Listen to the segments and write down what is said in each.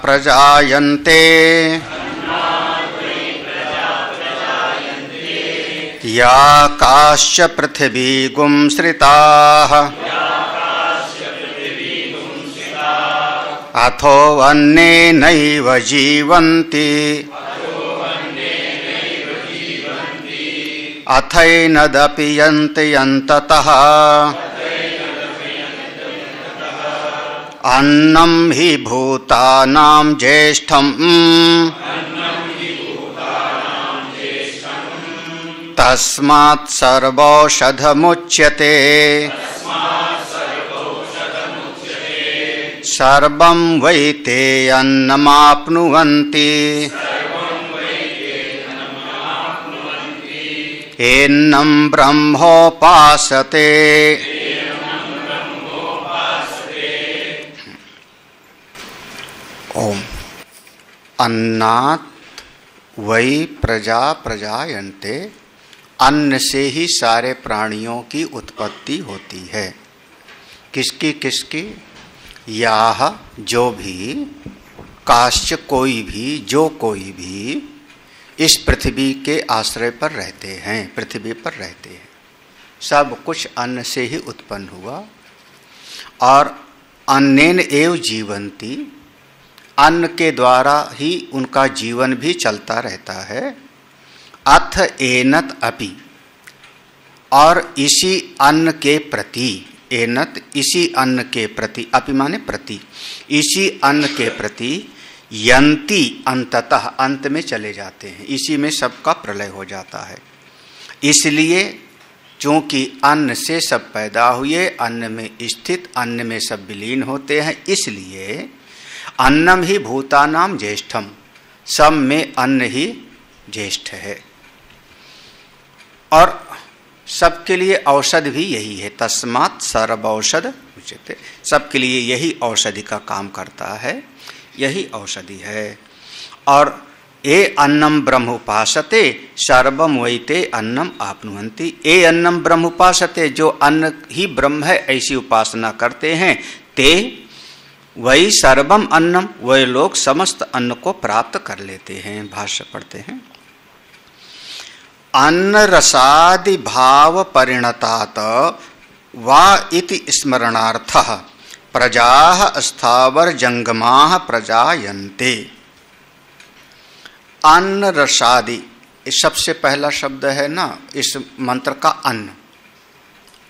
प्रजायन्ते या काश्च पृथिवी गुंसृताः अथो अन्नेनैव जीवन्ति अथैनदपि यन्ति यन्ततः अन्नं हि भूतानां ज्येष्ठम् तस्मात् सर्वौषधमुच्यते सर्वं वै ते अन्नमाप्नुवन्ति एन्नं ब्रह्मोपासते। ओम अन्नात् वै प्रजा प्रजायन्ते, अन्न से ही सारे प्राणियों की उत्पत्ति होती है। किसकी किसकी? याह जो भी, काश्च कोई भी, जो कोई भी इस पृथ्वी के आश्रय पर रहते हैं, पृथ्वी पर रहते हैं, सब कुछ अन्न से ही उत्पन्न हुआ। और अन्नेन एव जीवन्ति, अन्न के द्वारा ही उनका जीवन भी चलता रहता है। अथ एनत अपि, और इसी अन्न के प्रति, एनत इसी अन्न के प्रति, अपि माने प्रति, इसी अन्न के प्रति यन्ति अंततः, अंत में चले जाते हैं, इसी में सबका प्रलय हो जाता है। इसलिए चूंकि अन्न से सब पैदा हुए, अन्न में स्थित, अन्न में सब विलीन होते हैं, इसलिए अन्नम ही भूतानाम ज्येष्ठम, सब में अन्न ही ज्येष्ठ है। और सबके लिए औषध भी यही है। तस्मात् सर्वौषध उच्यते, सबके लिए यही औषधि का काम करता है, यही औषधि है। और ए अन्नम ब्रह्म उपासते सर्वम वैते अन्नम आपनुवन्ति, ए अन्नम ब्रह्म उपासते, जो अन्न ही ब्रह्म है ऐसी उपासना करते हैं, ते वही सर्वम अन्नम, वह लोग समस्त अन्न को प्राप्त कर लेते हैं। भाष्य पढ़ते हैं। अन्न रसादि भाव परिणतात वा इति स्मरणार्थः प्रजाः स्थावर जंगमाः प्रजायन्ते। अन्न रसादि, इस सबसे पहला शब्द है ना इस मंत्र का, अन्न।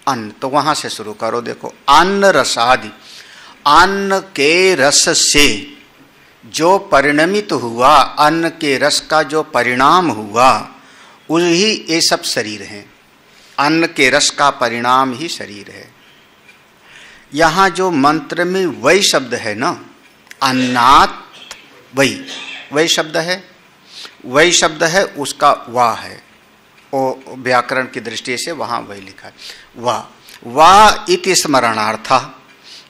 अन्न तो वहां से शुरू करो। देखो, अन्न रसादि, अन्न के रस से जो परिणमित हुआ, अन्न के रस का जो परिणाम हुआ, वही ये सब शरीर हैं। अन्न के रस का परिणाम ही शरीर है। यहाँ जो मंत्र में वही शब्द है ना, अन्नात् वही, वही शब्द है, वही शब्द है, उसका वा है, वो व्याकरण की दृष्टि से वहाँ वही लिखा है, वा इति स्मरणार्थ।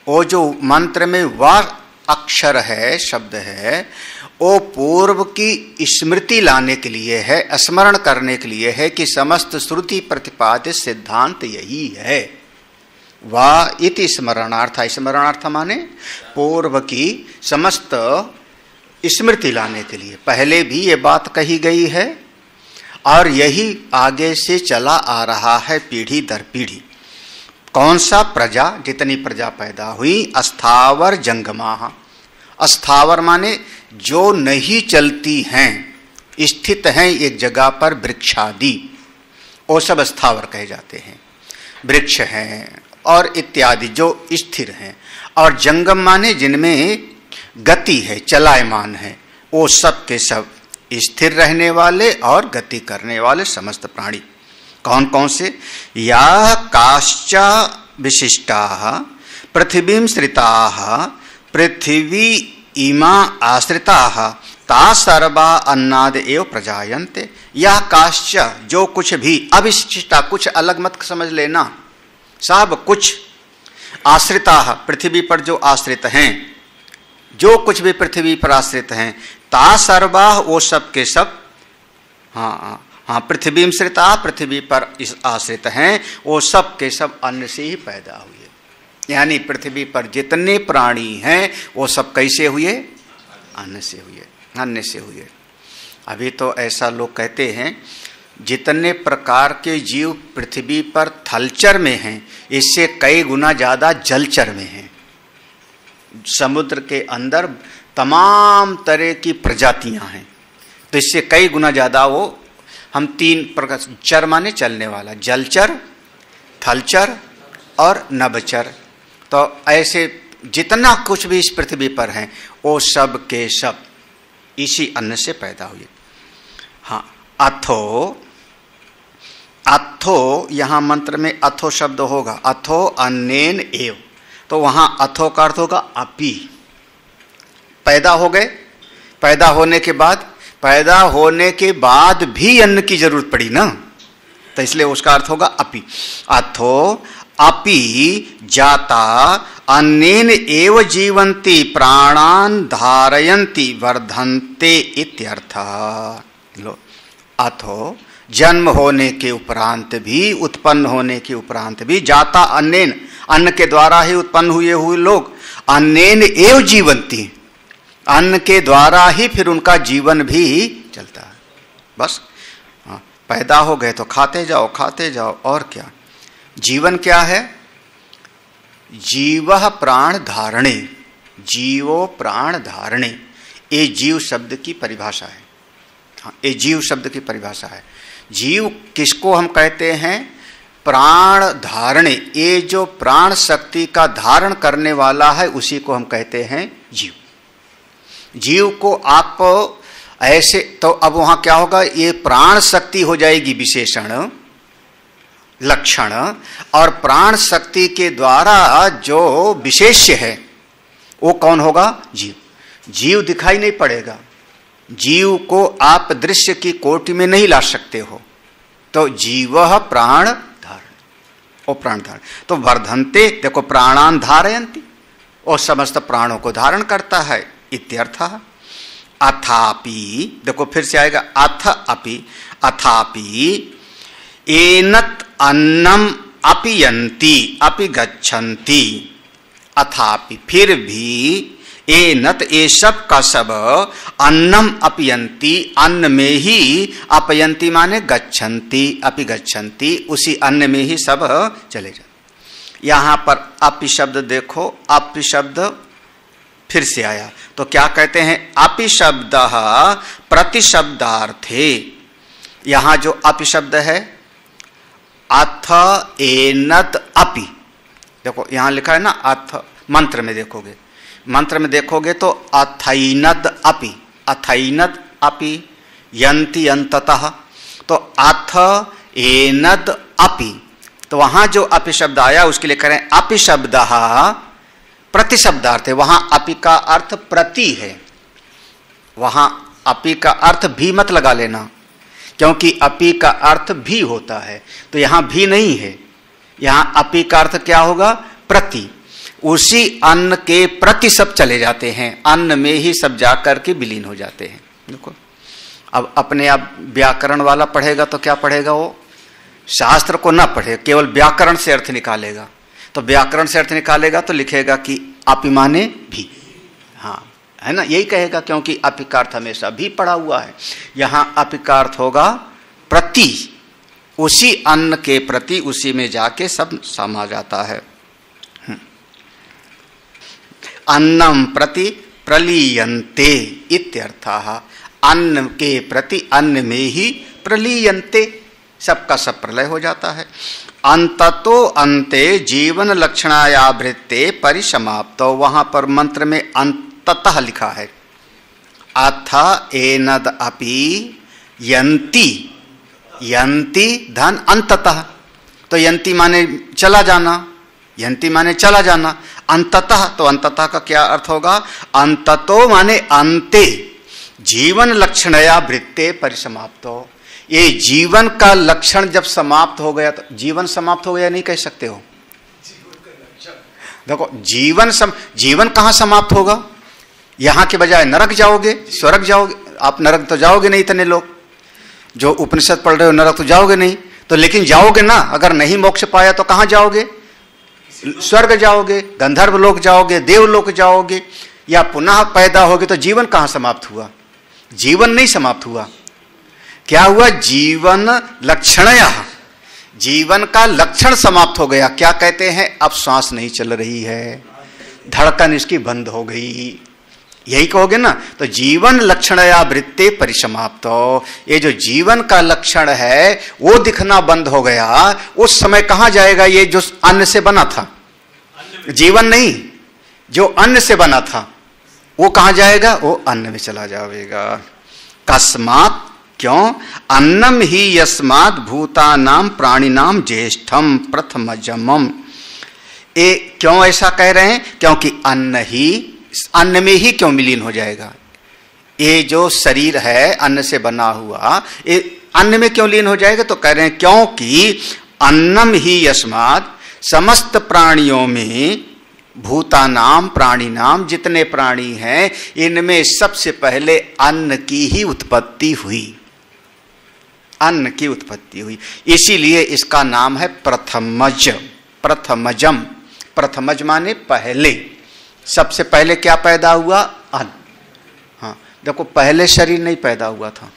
वो जो मंत्र में वा अक्षर है, शब्द है, वो पूर्व की स्मृति लाने के लिए है, स्मरण करने के लिए है कि समस्त श्रुति प्रतिपादित सिद्धांत यही है। वा इति स्मरणार्थ, स्मरणार्थ माने पूर्व की समस्त स्मृति लाने के लिए। पहले भी ये बात कही गई है और यही आगे से चला आ रहा है पीढ़ी दर पीढ़ी। कौन सा? प्रजा, जितनी प्रजा पैदा हुई, अस्थावर जंगमाः। अस्थावर माने जो नहीं चलती हैं, स्थित हैं एक जगह पर, वृक्षादि, वो सब स्थावर कहे जाते हैं। वृक्ष हैं और इत्यादि जो स्थिर हैं। और जंगम माने जिनमें गति है, चलायमान है, वो सब के सब स्थिर रहने वाले और गति करने वाले समस्त प्राणी। कौन कौन से? या काश्चा विशिष्टाः पृथिवीं श्रिताः पृथ्वी इमा आश्रिताः ता सर्वा अन्नाद एव प्रजायन्ते। यह काश्च, जो कुछ भी, अविशिष्टा, कुछ अलग मत समझ लेना, सब कुछ आश्रिताः, पृथ्वी पर जो आश्रित हैं, जो कुछ भी पृथ्वी पर आश्रित हैं, ता सर्वा, वो सब के सब, हाँ, पृथ्वी श्रिता, पृथ्वी पर इस आश्रित हैं, वो सब के सब अन्न से ही पैदा हुए। यानी पृथ्वी पर जितने प्राणी हैं वो सब कैसे हुए? अन्न से हुई है, अन्न से हुई है। अभी तो ऐसा लोग कहते हैं जितने प्रकार के जीव पृथ्वी पर थलचर में हैं, इससे कई गुना ज्यादा जलचर में हैं। समुद्र के अंदर तमाम तरह की प्रजातियां हैं, तो इससे कई गुना ज्यादा वो हम 3 प्रकार, चर माने चलने वाला, जलचर, थलचर और नभचर। तो ऐसे जितना कुछ भी इस पृथ्वी पर है वो सब के सब इसी अन्न से पैदा हुए। हाँ, अथो, अथो यहां मंत्र में अथो शब्द होगा, अथो अन्नेन एव, तो वहां अथो का अर्थ होगा अपि। पैदा हो गए, पैदा होने के बाद भी अन्न की जरूरत पड़ी ना, तो इसलिए उसका अर्थ होगा अपि। अथो अपि जाता अन्नेन एव जीवन्ति प्राणान धारयन्ति वर्धन्ते इत्यर्थः। लो, अथो जन्म होने के उपरांत भी, उत्पन्न होने के उपरांत भी, जाता अन्नेन, अन्न के द्वारा ही उत्पन्न हुए लोग, अन्नेन एव जीवन्ति, अन्न के द्वारा ही फिर उनका जीवन भी चलता है। बस पैदा हो गए तो खाते जाओ, खाते जाओ, और क्या। जीवन क्या है? जीवः प्राण धारणे, जीवो प्राण धारणे, ये जीव शब्द की परिभाषा है। हाँ, ये जीव शब्द की परिभाषा है। जीव किसको हम कहते हैं? प्राण धारणे, ये जो प्राण शक्ति का धारण करने वाला है उसी को हम कहते हैं जीव। जीव को आप ऐसे, तो अब वहां क्या होगा, ये प्राण शक्ति हो जाएगी विशेषण लक्षण, और प्राण शक्ति के द्वारा जो विशेष्य है वो कौन होगा? जीव। जीव दिखाई नहीं पड़ेगा, जीव को आप दृश्य की कोटि में नहीं ला सकते हो, तो जीवः प्राण धारण, ओ प्राण धारण। तो वर्धन्ते, देखो प्राणान धारयन्ति, और समस्त प्राणों को धारण करता है इत्यर्थः। अथापि, देखो फिर से आएगा अथ अपि, अथापि एनत अन्नम अपियन्ति अपि गच्छन्ति, अथापि फिर भी, एनत ये सब का सब, अन्नम अपियन्ति अन्न में ही, अपयन्ति माने गच्छन्ति, अपि गच्छन्ति उसी अन्न में ही सब चले जाते। यहां पर अपि शब्द देखो, अपि शब्द फिर से आया, तो क्या कहते हैं? अपि शब्द प्रतिशब्दार्थे, यहां जो अपि शब्द है, अथ एनत अपि, देखो यहां लिखा है ना अथ, मंत्र में देखोगे, मंत्र में देखोगे तो अथैनद अपि, अथैनद अपि यन्ति अंततः, तो अथ एनद अपि, तो वहां जो अपि शब्द आया उसके लिए करें अपि शब्द प्रतिशब्दार्थ है। वहां अपि का अर्थ प्रति है, वहां अपि का अर्थ भी मत लगा लेना, क्योंकि अपि का अर्थ भी होता है, तो यहां भी नहीं है, यहां अपि का अर्थ क्या होगा? प्रति। उसी अन्न के प्रति सब चले जाते हैं, अन्न में ही सब जाकर के विलीन हो जाते हैं। देखो अब अपने आप व्याकरण वाला पढ़ेगा तो क्या पढ़ेगा? वो शास्त्र को ना पढ़े, केवल व्याकरण से अर्थ निकालेगा, तो व्याकरण से अर्थ निकालेगा तो लिखेगा कि अपि माने भी, हाँ है ना, यही कहेगा, क्योंकि अपि का अर्थ हमेशा भी पड़ा हुआ है। यहां अपि का अर्थ होगा प्रति, उसी अन्न के प्रति, उसी में जाके सब समा जाता है। अन्नम प्रति प्रलीयन्ते इत्यर्थः, अन्न के प्रति अन्न में ही प्रलीयन्ते, सबका सब प्रलय हो जाता है। अंततो अन्ते जीवन लक्षणायावृत्ते परिसमाप्तो, वहां पर मंत्र में अंततः लिखा है, अथ एनद अपि यन्ति, यन्ति धन अंततः, तो यन्ति माने चला जाना, यन्ति माने चला जाना, अंततः, तो अंततः का क्या अर्थ होगा? अंततो माने अंते, जीवन लक्षणया वृत्ते परिसमाप्तो, ये जीवन का लक्षण जब समाप्त हो गया, तो जीवन समाप्त हो गया नहीं कह सकते हो। देखो जीवन कहां समाप्त होगा? यहां के बजाय नरक जाओगे, स्वर्ग जाओगे, आप नरक तो जाओगे नहीं, इतने लोग जो उपनिषद पढ़ रहे हो नरक तो जाओगे नहीं, तो लेकिन जाओगे ना, अगर नहीं मोक्ष पाया तो कहां जाओगे? स्वर्ग जाओगे, गंधर्व लोक जाओगे, देवलोक जाओगे, या पुनः पैदा होगी तो जीवन कहां समाप्त हुआ? जीवन नहीं समाप्त हुआ। क्या हुआ? जीवन लक्षणया, जीवन का लक्षण समाप्त हो गया। क्या कहते हैं? अब श्वास नहीं चल रही है, धड़कन इसकी बंद हो गई, यही कहोगे ना। तो जीवन लक्षणया वृत्ते परिसमाप्तो, ये जो जीवन का लक्षण है वो दिखना बंद हो गया। उस समय कहां जाएगा? ये जो अन्न से बना था, जीवन नहीं, जो अन्न से बना था वो कहां जाएगा? वो अन्न में चला जाएगा। कस्मात्, क्यों? अन्नम ही यस्मात् भूतानाम प्राणिनाम ज्येष्ठम प्रथमजमम। ये क्यों ऐसा कह रहे हैं? क्योंकि अन्न ही, अन्न में ही क्यों विलीन हो जाएगा? ये जो शरीर है अन्न से बना हुआ, ये अन्न में क्यों लीन हो जाएगा? तो कह रहे हैं क्योंकि अन्नम ही यस्मात्, समस्त प्राणियों में, भूतानाम प्राणिनाम, जितने प्राणी हैं इनमें सबसे पहले अन्न की ही उत्पत्ति हुई, अन्न की उत्पत्ति हुई। इसीलिए इसका नाम है प्रथमज, प्रथमजम। प्रथमज माने पहले, सबसे पहले क्या पैदा हुआ? अन्न। हाँ देखो, पहले शरीर नहीं पैदा हुआ था,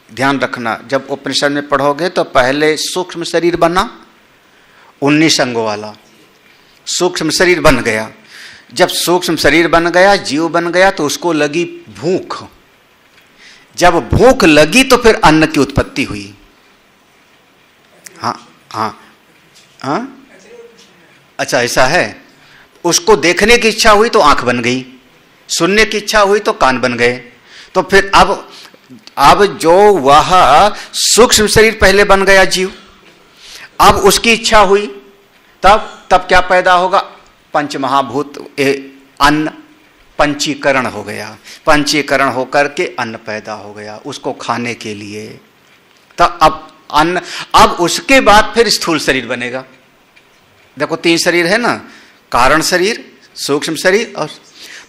ध्यान रखना। जब उपनिषद में पढ़ोगे तो पहले सूक्ष्म शरीर बना, 19 अंगों वाला सूक्ष्म शरीर बन गया। जब सूक्ष्म शरीर बन गया, जीव बन गया, तो उसको लगी भूख। जब भूख लगी तो फिर अन्न की उत्पत्ति हुई। हाँ हाँ हाँ, अच्छा ऐसा है। उसको देखने की इच्छा हुई तो आंख बन गई, सुनने की इच्छा हुई तो कान बन गए। तो फिर अब जो वह सूक्ष्म शरीर पहले बन गया जीव, अब उसकी इच्छा हुई, तब क्या पैदा होगा? पंचमहाभूत अन्न, पंचीकरण हो गया। पंचीकरण होकर के अन्न पैदा हो गया उसको खाने के लिए। तो अब अन्न, अब उसके बाद फिर स्थूल शरीर बनेगा। देखो 3 शरीर है ना, कारण शरीर, सूक्ष्म शरीर और,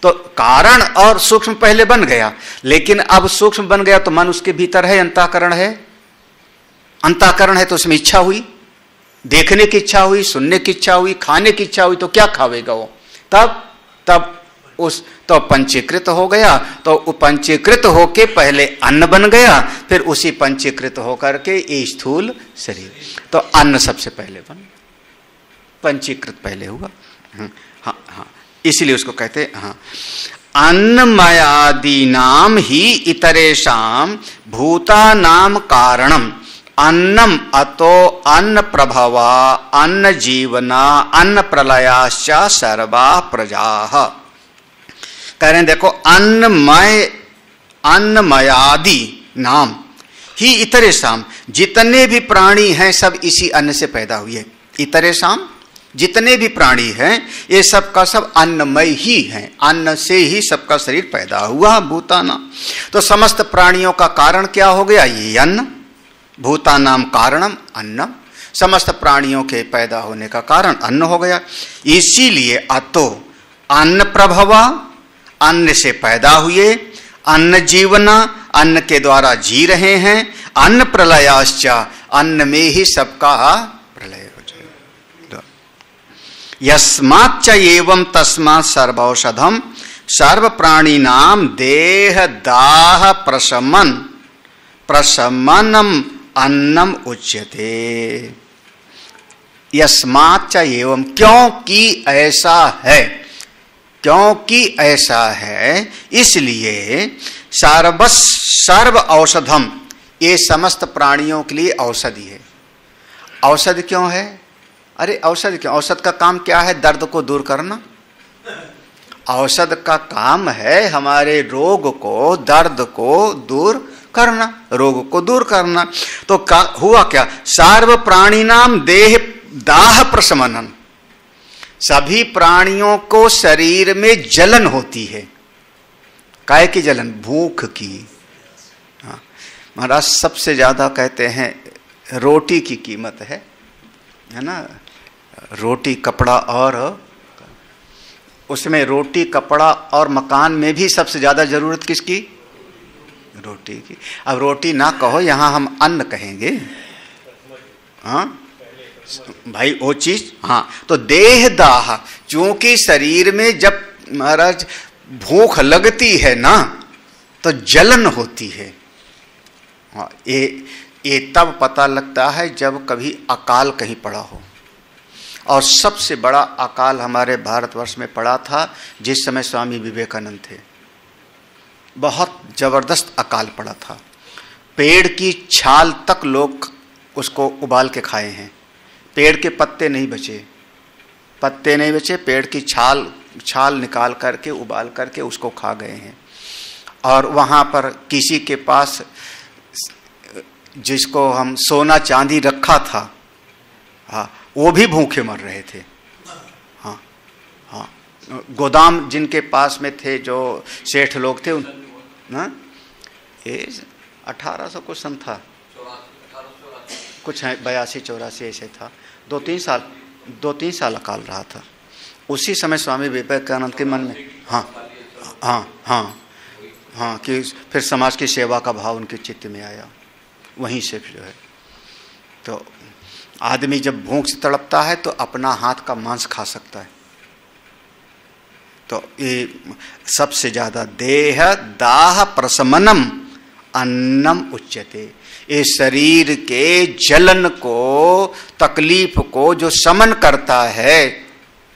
तो कारण और सूक्ष्म पहले बन गया, लेकिन अब सूक्ष्म बन गया तो मन उसके भीतर है, अंतःकरण है। अंतःकरण है तो उसमें इच्छा हुई, देखने की इच्छा हुई, सुनने की इच्छा हुई, खाने की इच्छा हुई, तो क्या खावेगा वो? तब उस तो पंचीकृत हो गया। तो पंचीकृत होके पहले अन्न बन गया, फिर उसी पंचीकृत होकर के ये स्थूल शरीर। तो अन्न सबसे पहले बन, पंचीकृत पहले हुआ। हाँ हाँ, इसीलिए उसको कहते हैं हाँ, अन्नमयादीनाम ही इतरेषाम भूतानाम कारणम अन्नम अतो अन्न प्रभवा अन्न जीवना अन्न प्रलयाश्च सर्वा प्रजाः। कह रहे हैं देखो, अन्नमयादि नाम ही इतरेषाम, जितने भी प्राणी हैं सब इसी अन्न से पैदा हुए। इतरेषाम, जितने भी प्राणी हैं ये सब का सब अन्नमय ही हैं, अन्न से ही सबका शरीर पैदा हुआ। भूताना, तो समस्त प्राणियों का कारण क्या हो गया? ये अन्न। भूतानाम कारणम अन्नम, समस्त प्राणियों के पैदा होने का कारण अन्न हो गया। इसीलिए अतो अन्न प्रभवा, अन्न से पैदा हुए, अन्न जीवना, अन्न के द्वारा जी रहे हैं, अन्न प्रलयाश्च, अन्न में ही सबका प्रलय हो जाएगा। यस्माच्च एवं तस्मात् सर्वौषधम सर्व प्राणिनाम देह दाह प्रशमनम अन्नम उच्यते। यस्माच्च एवं, क्योंकि ऐसा है, क्योंकि ऐसा है इसलिए सर्व औषधम, ये समस्त प्राणियों के लिए औषधि है। औषधि क्यों है? अरे औषधि क्यों? औषध का काम क्या है? दर्द को दूर करना। औषध का काम है हमारे रोग को, दर्द को दूर करना, रोग को दूर करना। तो हुआ क्या? सर्व प्राणिनाम देह दाह प्रशमनम, सभी प्राणियों को शरीर में जलन होती है। काय की जलन? भूख की। हाँ, महाराज सबसे ज्यादा कहते हैं रोटी की कीमत है ना। रोटी, कपड़ा, और उसमें रोटी, कपड़ा और मकान में भी सबसे ज्यादा जरूरत किसकी? रोटी की। अब रोटी ना कहो, यहां हम अन्न कहेंगे। हाँ भाई वो चीज। हाँ, तो देह दाह, चूंकि शरीर में जब महाराज भूख लगती है ना तो जलन होती है। हाँ, ये तब पता लगता है जब कभी अकाल कहीं पड़ा हो। और सबसे बड़ा अकाल हमारे भारतवर्ष में पड़ा था जिस समय स्वामी विवेकानंद थे। बहुत जबरदस्त अकाल पड़ा था। पेड़ की छाल तक लोग उसको उबाल के खाए हैं। पेड़ के पत्ते नहीं बचे, पत्ते नहीं बचे, पेड़ की छाल निकाल करके उबाल करके उसको खा गए हैं। और वहाँ पर किसी के पास जिसको हम सोना चांदी रखा था, हाँ, वो भी भूखे मर रहे थे। हाँ हाँ, गोदाम जिनके पास में थे, जो सेठ लोग थे, ये 1800 कुछ सन था, कुछ है 82-84 ऐसे था। 2-3 साल अकाल रहा था। उसी समय स्वामी विवेकानंद के मन में हाँ कि फिर समाज की सेवा का भाव उनके चित्त में आया। वहीं से जो है, तो आदमी जब भूख से तड़पता है तो अपना हाथ का मांस खा सकता है। तो ये सबसे ज्यादा देह दाह प्रशमनम अन्नम उच्यते। ये शरीर के जलन को, तकलीफ को जो शमन करता है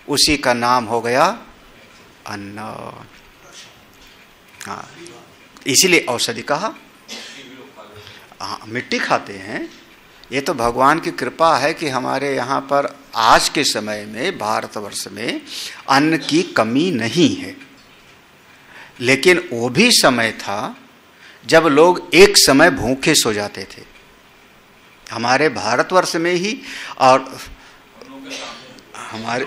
उसी का नाम हो गया अन्न। हाँ, इसीलिए औषधि कहा। हाँ, मिट्टी खाते हैं। ये तो भगवान की कृपा है कि हमारे यहाँ पर आज के समय में भारतवर्ष में अन्न की कमी नहीं है। लेकिन वो भी समय था जब लोग एक समय भूखे सो जाते थे, हमारे भारतवर्ष में ही। और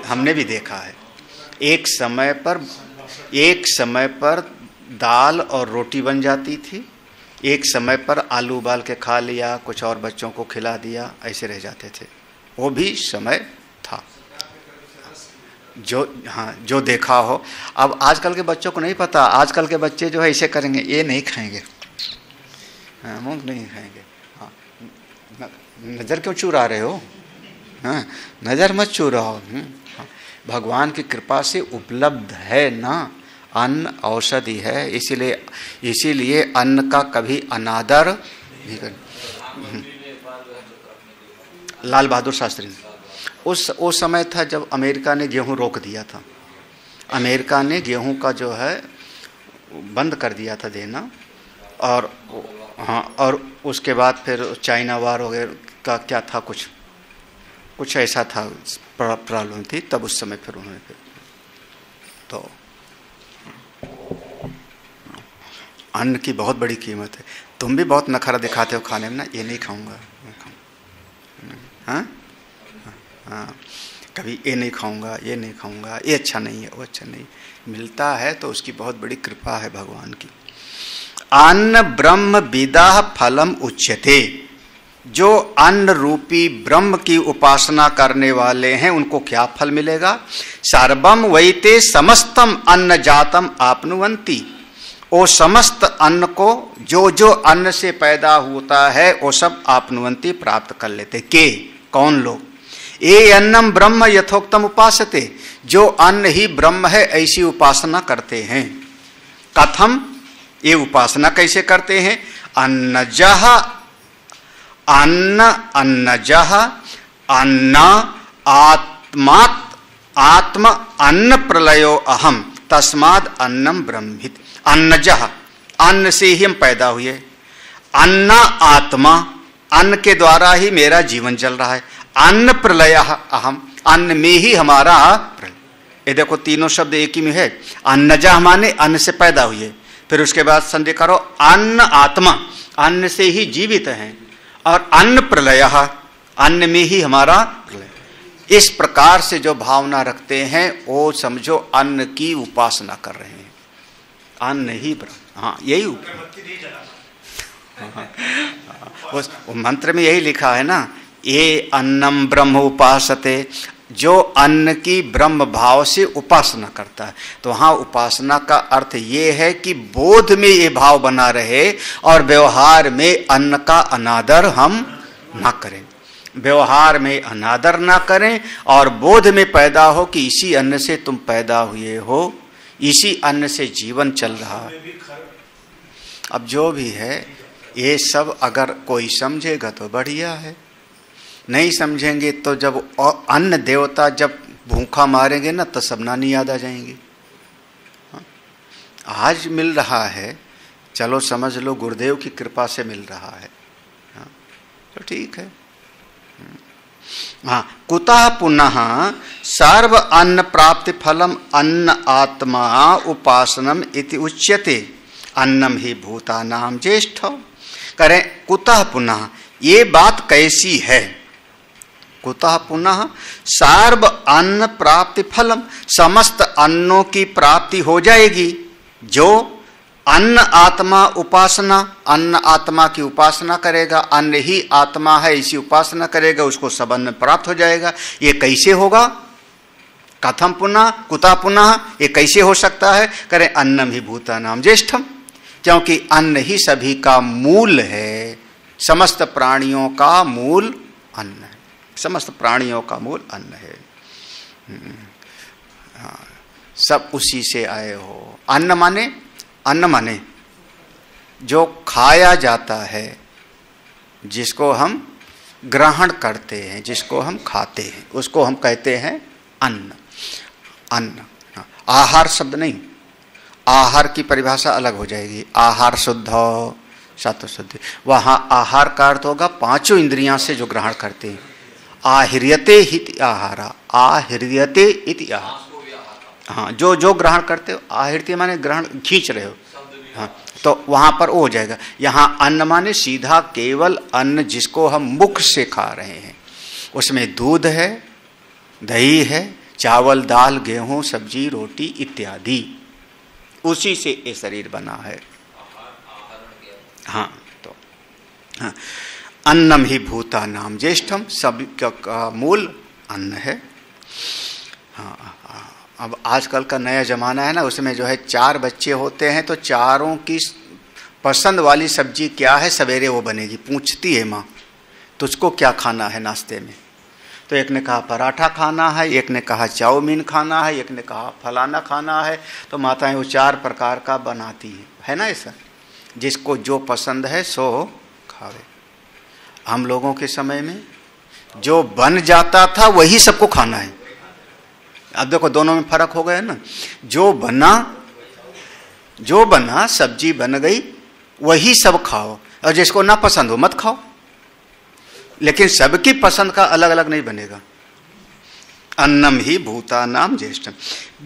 हमने भी देखा है, एक समय पर दाल और रोटी बन जाती थी, एक समय पर आलू उबाल के खा लिया, कुछ और बच्चों को खिला दिया, ऐसे रह जाते थे। वो भी समय था जो देखा हो। अब आजकल के बच्चों को नहीं पता। आजकल के बच्चे जो है ऐसे करेंगे, ये नहीं खाएंगे, मूंग नहीं खाएंगे। हाँ, नजर क्यों चुरा रहे हो? हाँ, नजर मत चुराओ। हाँ, भगवान की कृपा से उपलब्ध है ना, अन्न औषधि है। इसीलिए अन्न का कभी अनादर नहीं कर। लाल बहादुर शास्त्री ने वो समय था जब अमेरिका ने गेहूं रोक दिया था। अमेरिका ने गेहूं का जो है बंद कर दिया था देना। और हाँ, और उसके बाद फिर चाइना वार वगैरह का क्या था, कुछ ऐसा था, प्रॉब्लम थी। तब उस समय फिर उन्होंने तो अन्न की बहुत बड़ी कीमत है। तुम भी बहुत नखरा दिखाते हो खाने में ना, ये नहीं खाऊंगा, हाँ हाँ, कभी ये नहीं खाऊंगा, ये नहीं खाऊंगा, ये अच्छा नहीं है, वो अच्छा नहीं। मिलता है तो उसकी बहुत बड़ी कृपा है भगवान की। अन्न ब्रह्म विदा फलम उच्यते। जो अन्न रूपी ब्रह्म की उपासना करने वाले हैं उनको क्या फल मिलेगा? सर्वम वैते समस्तम अन्न जातम आपनुवंती। वो समस्त अन्न को, जो अन्न से पैदा होता है वो सब आपनुवंती प्राप्त कर लेते। के कौन लोग? ये अन्नम ब्रह्म यथोक्तम उपासते। जो अन्न ही ब्रह्म है ऐसी उपासना करते हैं। कथम? ये उपासना कैसे करते हैं? अन्नजः अन्न आत्म अन्न प्रलयो अहम तस्माद अन्नम ब्रह्मित। अन्नजः, अन्न से ही हम पैदा हुए। अन्न आत्मा, अन्न के द्वारा ही मेरा जीवन चल रहा है। अन्न प्रलय अहम, अन्न में ही हमारा प्रलय। ये देखो तीनों शब्द एक ही में है। अन्नजः माने अन्न से पैदा हुए, फिर उसके बाद संधि करो अन्न आत्मा, अन्न से ही जीवित हैं, और अन्न प्रलय, अन्न में ही हमारा प्रलय। इस प्रकार से जो भावना रखते हैं वो समझो अन्न की उपासना कर रहे हैं। अन्न ही ब्रह्म, हाँ यही उस मंत्र में यही लिखा है ना, ये अन्नम ब्रह्म उपासते। जो अन्न की ब्रह्म भाव से उपासना करता है। तो हाँ, उपासना का अर्थ ये है कि बोध में ये भाव बना रहे और व्यवहार में अन्न का अनादर हम ना करें। व्यवहार में अनादर ना करें और बोध में पैदा हो कि इसी अन्न से तुम पैदा हुए हो, इसी अन्न से जीवन चल रहा है। अब जो भी है ये सब अगर कोई समझेगा तो बढ़िया है, नहीं समझेंगे तो जब अन्न देवता जब भूखा मारेंगे ना तो सब नानी याद आ जाएंगे। आज मिल रहा है, चलो समझ लो गुरुदेव की कृपा से मिल रहा है, तो ठीक है। हाँ, कुतः पुनः सर्व अन्न प्राप्ति फलम अन्न आत्मा उपासनम इति उच्यते अन्नम ही भूतानाम ज्येष्ठ। करें कुतः पुनः, ये बात कैसी है? कुतः पुनः सर्व अन्न प्राप्ति फलम, समस्त अन्नों की प्राप्ति हो जाएगी जो अन्न आत्मा उपासना, अन्न आत्मा की उपासना करेगा, अन्न ही आत्मा है इसी उपासना करेगा, उसको सब अन्न प्राप्त हो जाएगा। ये कैसे होगा? कथम पुनः कुतः पुनः, ये कैसे हो सकता है? करें अन्नम ही भूतानाम ज्येष्ठम, क्योंकि अन्न ही सभी का मूल है, समस्त प्राणियों का मूल अन्न है, समस्त प्राणियों का मूल अन्न है। सब उसी से आए हो। अन्न माने, अन्न माने जो खाया जाता है, जिसको हम ग्रहण करते हैं, जिसको हम खाते हैं, उसको हम कहते हैं अन्न। अन्न आहार शब्द नहीं, आहार की परिभाषा अलग हो जाएगी। आहार शुद्ध हो, सत्व शुद्धि, वहां आहार का अर्थ होगा पांचों इंद्रियां से जो ग्रहण करते हैं। आहिर्यते हित आहारा, आहिर्यते इति आहार, हाँ जो जो ग्रहण करते हो, आहिर्य माने ग्रहण खींच रहे हो, हाँ तो वहां पर वो हो जाएगा। यहाँ अन्न माने सीधा केवल अन्न जिसको हम मुख से खा रहे हैं, उसमें दूध है, दही है, चावल दाल गेहूं सब्जी रोटी इत्यादि, उसी से ये शरीर बना है। हाँ तो हाँ, अन्नम ही भूतानाम ज्येष्ठम, सब का मूल अन्न है। हाँ, अब आजकल का नया जमाना है ना, उसमें जो है 4 बच्चे होते हैं तो चारों की पसंद वाली सब्जी क्या है सवेरे वो बनेगी। पूछती है माँ तुझको क्या खाना है नाश्ते में, तो एक ने कहा पराठा खाना है, एक ने कहा चाउमीन खाना है, एक ने कहा फलाना खाना है। तो माताएं वो 4 प्रकार का बनाती हैं, है ना ऐसा, जिसको जो पसंद है सो खावे। हम लोगों के समय में जो बन जाता था वही सबको खाना है। अब देखो दोनों में फर्क हो गया ना, जो बना सब्जी बन गई वही सब खाओ, और जिसको ना पसंद हो मत खाओ। लेकिन सबकी पसंद का अलग अलग नहीं बनेगा। अन्नम ही भूतानाम ज्येष्ठम,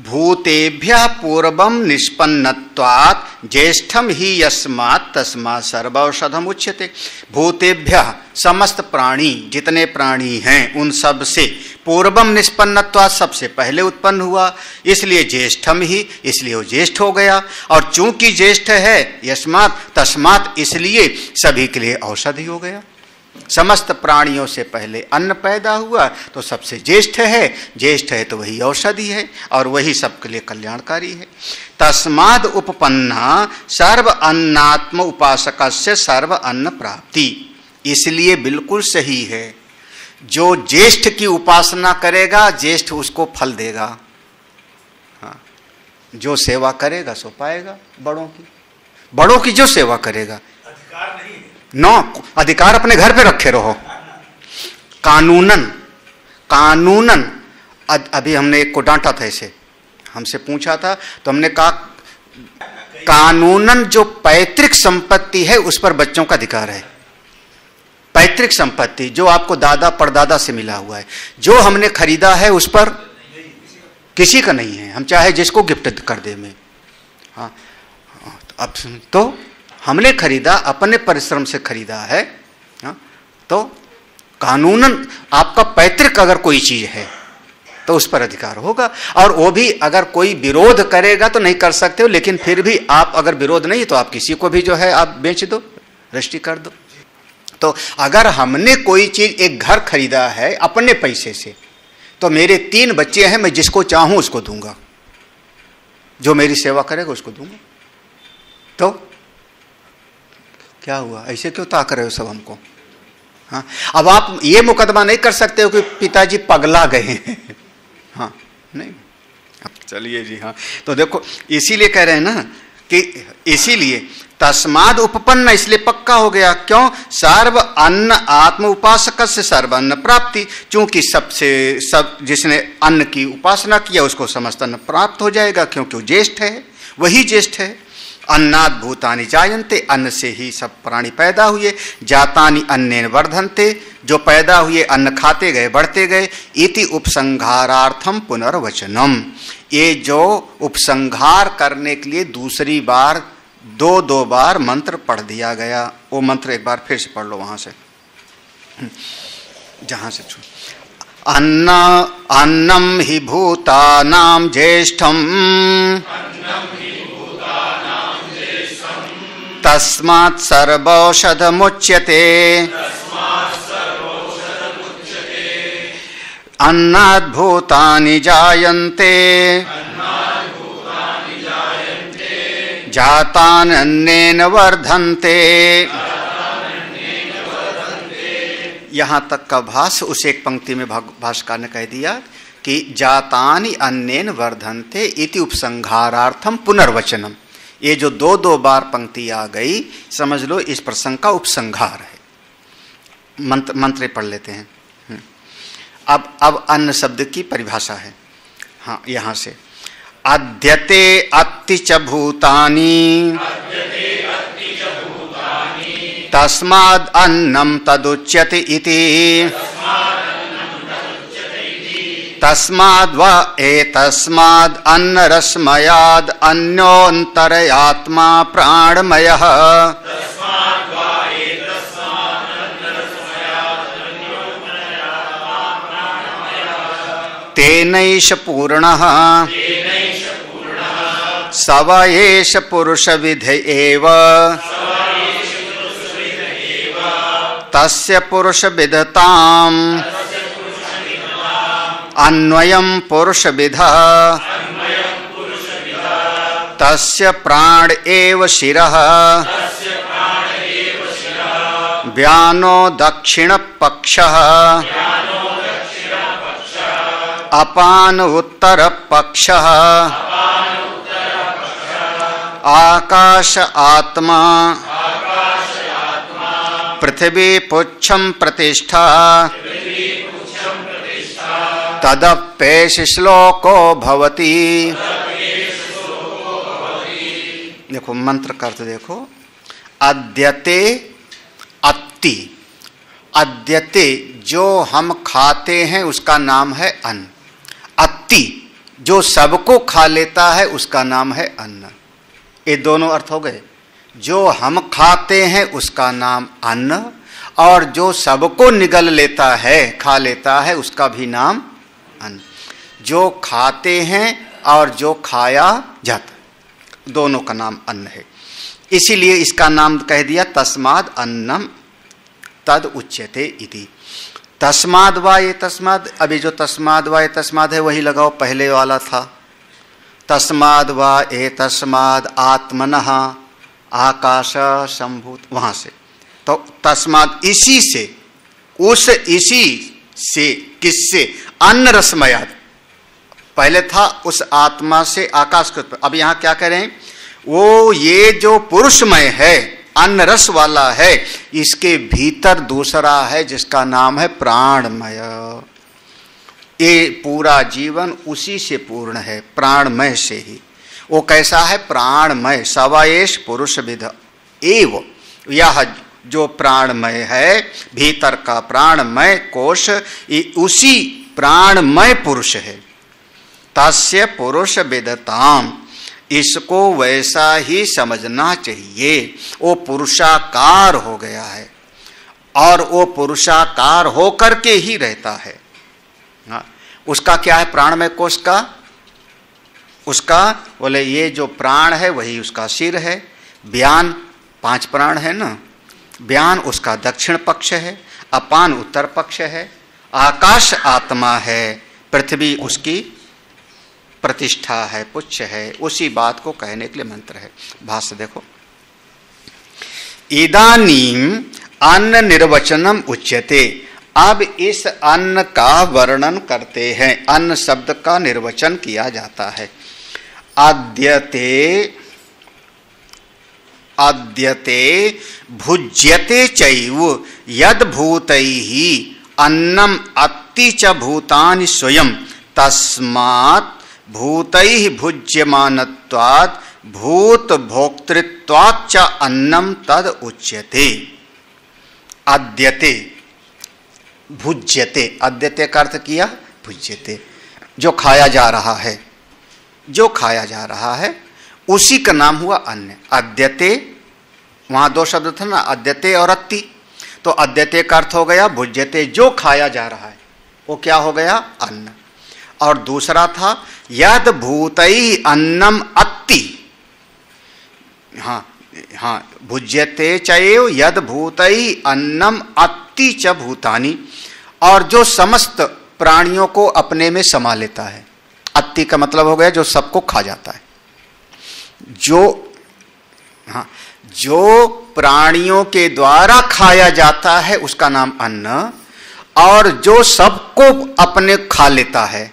भूतेभ्यः पूर्वम निष्पन्नत्वात् ज्येष्ठम ही यस्मात् तस्मात् सर्वौषधम उच्यते। भूतेभ्यः समस्त प्राणी, जितने प्राणी हैं उन सब से, पूर्वम निष्पन्नत्वात् सबसे पहले उत्पन्न हुआ, इसलिए ज्येष्ठम ही, इसलिए वो ज्येष्ठ हो गया। और चूंकि ज्येष्ठ है यस्मात् तस्मात्, इसलिए सभी के लिए औषधि हो गया। समस्त प्राणियों से पहले अन्न पैदा हुआ तो सबसे ज्येष्ठ है, ज्येष्ठ है तो वही औषधि है और वही सबके लिए कल्याणकारी है। तस्माद् उपपन्ना सर्व अन्नात्म उपासकस्य सर्व अन्न प्राप्ति, इसलिए बिल्कुल सही है, जो ज्येष्ठ की उपासना करेगा ज्येष्ठ उसको फल देगा। हाँ, जो सेवा करेगा सो पाएगा। बड़ों की जो सेवा करेगा, अधिकार नहीं नो, अधिकार अपने घर पे रखे रहो। कानूनन अभी हमने एक को डांटा था, इसे हमसे पूछा था तो हमने कहा कानूनन जो पैतृक संपत्ति है उस पर बच्चों का अधिकार है। पैतृक संपत्ति जो आपको दादा परदादा से मिला हुआ है, जो हमने खरीदा है उस पर किसी का नहीं है, हम चाहे जिसको गिफ्ट कर दे में। हाँ, अब तो हमने खरीदा, अपने परिश्रम से खरीदा है, तो कानूनन आपका पैतृक अगर कोई चीज है तो उस पर अधिकार होगा। और वो भी अगर कोई विरोध करेगा तो नहीं कर सकते हो, लेकिन फिर भी आप अगर विरोध नहीं तो आप किसी को भी जो है आप बेच दो, रजिस्ट्री कर दो। तो अगर हमने कोई चीज, एक घर खरीदा है अपने पैसे से, तो मेरे 3 बच्चे हैं, मैं जिसको चाहूं उसको दूंगा, जो मेरी सेवा करेगा उसको दूंगा। तो क्या हुआ, ऐसे क्यों ताक रहे हो सब हमको? हाँ, अब आप ये मुकदमा नहीं कर सकते हो कि पिताजी पगला गए हैं। हाँ नहीं, चलिए जी हाँ, तो देखो इसीलिए कह रहे हैं ना कि इसीलिए तस्माद उपपन्न, इसलिए पक्का हो गया। क्यों? सर्व अन्न आत्म उपासक से सर्व अन्न प्राप्ति, चूंकि सब जिसने अन्न की उपासना किया उसको समस्त अन्न प्राप्त हो जाएगा, क्योंकि वो ज्येष्ठ है, वही ज्येष्ठ है। अन्नाद भूतानि जायन्ते, अन्न से ही सब प्राणी पैदा हुए। जातानि अन्नेन वर्धन्ते, जो पैदा हुए अन्न खाते गए बढ़ते गए। इति उपसंहारार्थम पुनर्वचनम, ये जो उपसंहार करने के लिए दूसरी बार दो बार मंत्र पढ़ दिया गया। वो मंत्र एक बार फिर से पढ़ लो वहां से, जहां से अन्नम हि भूतानां ज्येष्ठम तस्मात् सर्वौषधमुच्यते। अन्नाद् भूतानि जायन्ते जातान् अन्नेन वर्धन्ते। यहाँ तक का भाष्य उस एक पंक्ति में भाष्यकार ने कह दिया कि जातानि अन्नेन वर्धन्ते इति उपसंहारार्थम पुनर्वचनम। ये जो दो बार पंक्ति आ गई, समझ लो इस प्रसंग का उपसंहार है। मंत्र पढ़ लेते हैं। अब अन्न शब्द की परिभाषा है। हाँ, यहाँ से अद्यते अत्ति च भूतानि तस्माद् अन्नम तदुच्यते इति। तस्माद् वा एतस्माद् अन्नरश्मयाद् अन्योऽन्तरयात्मा प्राणमयः। तेनैष पूर्णः स वा एष पुरुषविद एव। तस्य पुरुषविदताम् अन्वयं पुरुषविदः तस्य प्राण एव शिरः। व्यानो दक्षिण पक्षः अपान उत्तर पक्षः। आकाश आत्मा पृथ्वी पुच्छं प्रतिष्ठा। तदप्येष श्लोको भवति। देखो मंत्र का अर्थ देखो। अद्यते अत्ति, अद्यते जो हम खाते हैं उसका नाम है अन्न। अत्ति जो सबको खा लेता है उसका नाम है अन्न। ये दोनों अर्थ हो गए। जो हम खाते हैं उसका नाम अन्न, और जो सबको निगल लेता है, खा लेता है, उसका भी नाम अन्न। जो खाते हैं और जो खाया जाता, दोनों का नाम अन्न है। इसीलिए इसका नाम कह दिया तस्माद् अन्नम तद उच्यते इति। तस्माद् वा ये तस्माद्, अभी जो तस्माद् वा ये तस्माद् है वही लगाओ, पहले वाला था। तस्माद् वा ए तस्माद् आत्मनः आकाश संभूत, वहां से तो तस्माद् इसी से, उस इसी से, किससे? अन्न रसमयाद। पहले था उस आत्मा से आकाश के, अब यहां क्या करें? वो ये जो पुरुषमय है, अन्न रस वाला है, इसके भीतर दूसरा है जिसका नाम है प्राणमय। ये पूरा जीवन उसी से पूर्ण है, प्राणमय से ही। वो कैसा है? प्राणमय। सवायेश पुरुषविद एव, यह जो प्राणमय है, भीतर का प्राणमय कोश, उसी प्राणमय पुरुष है। तस्य पुरुष विदताम, इसको वैसा ही समझना चाहिए। वो पुरुषाकार हो गया है और वो पुरुषाकार होकर के ही रहता है। उसका क्या है? प्राणमय कोश का, उसका बोले ये जो प्राण है वही उसका सिर है। व्यान 5 प्राण है ना, व्यान उसका दक्षिण पक्ष है, अपान उत्तर पक्ष है, आकाश आत्मा है, पृथ्वी उसकी प्रतिष्ठा है, पुच्छ है। उसी बात को कहने के लिए मंत्र है। भाष्य देखो। इदानीम अन्न निर्वचनम उच्यते, अब इस अन्न का वर्णन करते हैं। अन्न शब्द का निर्वचन किया जाता है। अद्यते भुज्यते चैव यद भूतैहि अन्नम अत्ति च भूतानि स्वयं तस्मात् भूतैहि भुज्यमानत्वात् भूत भोक्तृत्वात् च अन्नम तद उच्यते। अद्यते भुज्यते, अद्यते का अर्थ किया भुज्यते, जो खाया जा रहा है, जो खाया जा रहा है उसी का नाम हुआ अन्न। अद्यते, वहां दो शब्द था ना, अद्यते और अत्ति, तो अद्यते का अर्थ हो गया भुज्यते, जो खाया जा रहा है वो क्या हो गया? अन्न। और दूसरा था यद भूतैहि अन्नम अत्ति, हाँ हाँ, भुज्यते चैव यद भूतैहि अन्नम अत्ति च भूतानि, और जो समस्त प्राणियों को अपने में समा लेता है। अत्ति का मतलब हो गया जो सबको खा जाता है, जो, हाँ, जो प्राणियों के द्वारा खाया जाता है उसका नाम अन्न, और जो सबको अपने खा लेता है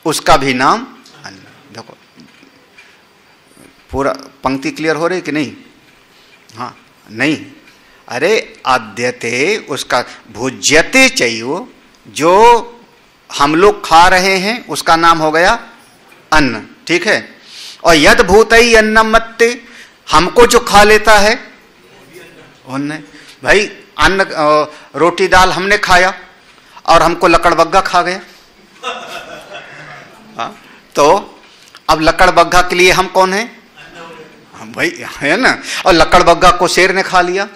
उसका भी नाम अन्न। देखो पूरा पंक्ति क्लियर हो रही कि नहीं? हाँ, नहीं, अरे अद्यते उसका भुज्यते चैव, जो हम लोग खा रहे हैं उसका नाम हो गया अन्न, ठीक है। और यद भूतैहि अन्नम अत्ति, हमको जो खा लेता है अन्न। भाई अन्न, रोटी दाल हमने खाया और हमको लकड़बग्गा खा गया, हाँ, तो अब लकड़बग्गा के लिए हम कौन है? भाई है ना। और लकड़बग्गा को शेर ने खा लिया,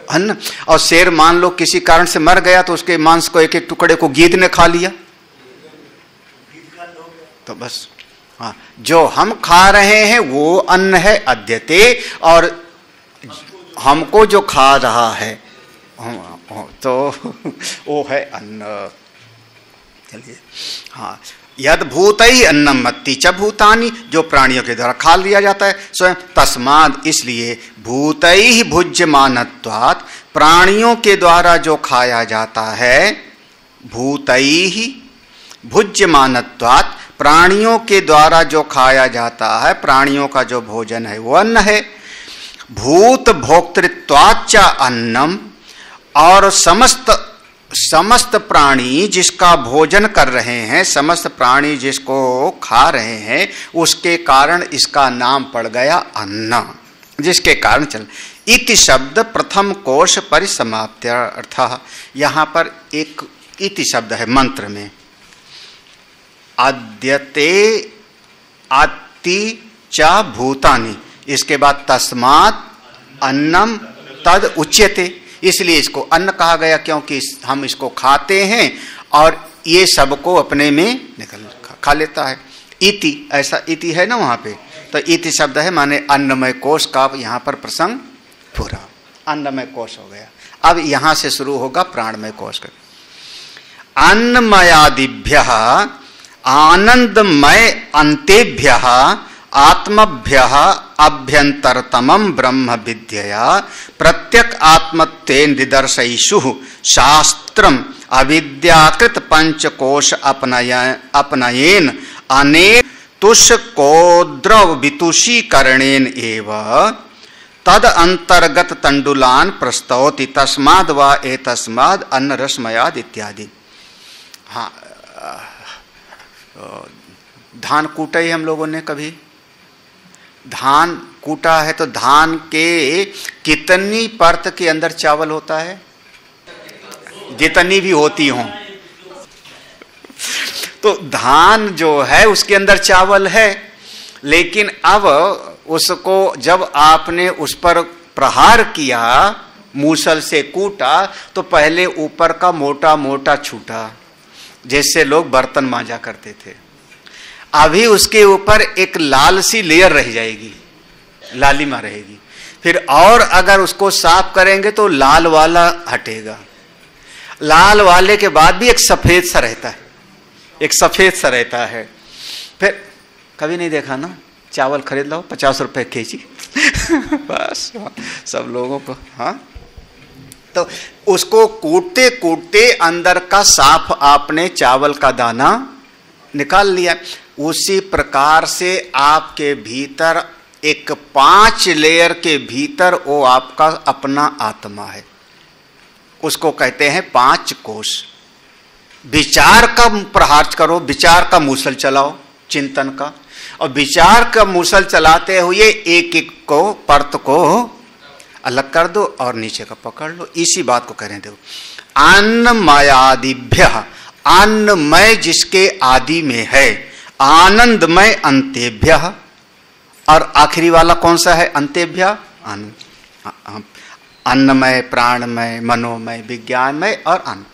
अन्न। और शेर मान लो किसी कारण से मर गया तो उसके मांस को एक एक टुकड़े को गीद ने खा लिया, तो बस, हाँ, जो हम खा रहे हैं वो अन्न है अद्यते, और हमको जो खा रहा है तो वो है अन्न। चलिए, हाँ, यद भूतैहि अन्नम अत्ति च भूतानि, जो प्राणियों के द्वारा खा लिया जाता है स्वयं, तस्माद, इसलिए, भूतैहि भुज्यमानत्वात्, प्राणियों के द्वारा जो खाया जाता है, भूतैहि भुज्यमानत्वात्, प्राणियों के द्वारा जो खाया जाता है, प्राणियों का जो भोजन है वो अन्न है। भूत भोक्तृत्वाच्च अन्नम, और समस्त प्राणी जिसका भोजन कर रहे हैं, समस्त प्राणी जिसको खा रहे हैं, उसके कारण इसका नाम पड़ गया अन्न, जिसके कारण चल। इति शब्द प्रथम कोश परिसमाप्त्य अर्थः, यहाँ पर एक इति शब्द है मंत्र में। अद्यते अत्ति च भूतानि, इसके बाद तस्मात् अन्नम तद उच्यते, इसलिए इसको अन्न कहा गया क्योंकि हम इसको खाते हैं और ये सबको अपने में निकल खा लेता है। इति, ऐसा इति है ना वहां पे, तो इति शब्द है माने अन्नमय कोश का यहाँ पर प्रसंग पूरा, अन्नमय कोश हो गया। अब यहां से शुरू होगा प्राणमय कोश का। अन्नमयादिभ्यः आनंदमय अंतेभ्यः आत्मभ्यः अभ्यंतरतमं ब्रह्म विद्यया प्रत्यक आत्मत्वे निदर्शयिषु शास्त्रम अविद्याकृत पंचकोश अपनयेन अनेक तुष्कोद्रव वितुषीकरणेन एव तद अंतर्गत तंडुलान प्रस्तौति तस्माद् वा एतस्माद् अन्न रसमयाद इत्यादि। हाँ, धान कूटा ही हम लोगों ने कभी, धान कूटा है तो धान के कितनी परत के अंदर चावल होता है? जितनी भी होती हों, तो धान जो है उसके अंदर चावल है, लेकिन अब उसको जब आपने उस पर प्रहार किया, मूसल से कूटा, तो पहले ऊपर का मोटा मोटा छूटा, जैसे लोग बर्तन मांजा करते थे। अभी उसके ऊपर एक लाल सी लेयर रह जाएगी, लालिमा रहेगी, फिर और अगर उसको साफ करेंगे तो लाल वाला हटेगा, लाल वाले के बाद भी एक सफेद सा रहता है, एक सफेद सा रहता है। फिर कभी नहीं देखा ना, चावल खरीद लो 50 रुपए केजी बस सब लोगों को। हाँ, तो उसको कूटते कूटते अंदर का साफ आपने चावल का दाना निकाल लिया। उसी प्रकार से आपके भीतर एक 5 लेयर के भीतर वो आपका अपना आत्मा है, उसको कहते हैं 5 कोश। विचार का प्रहार करो, विचार का मूसल चलाओ चिंतन का, और विचार का मूसल चलाते हुए एक एक को परत को अलग कर दो और नीचे का पकड़ लो। इसी बात को कह रहे हैं, देखो अन्नमयादिभ्य, अन्नमय जिसके आदि में है, आनंदमय अंतेभ्य, और आखिरी वाला कौन सा है? अंतेभ्य अन्नमय, प्राणमय, मनोमय, विज्ञानमय और अन्न।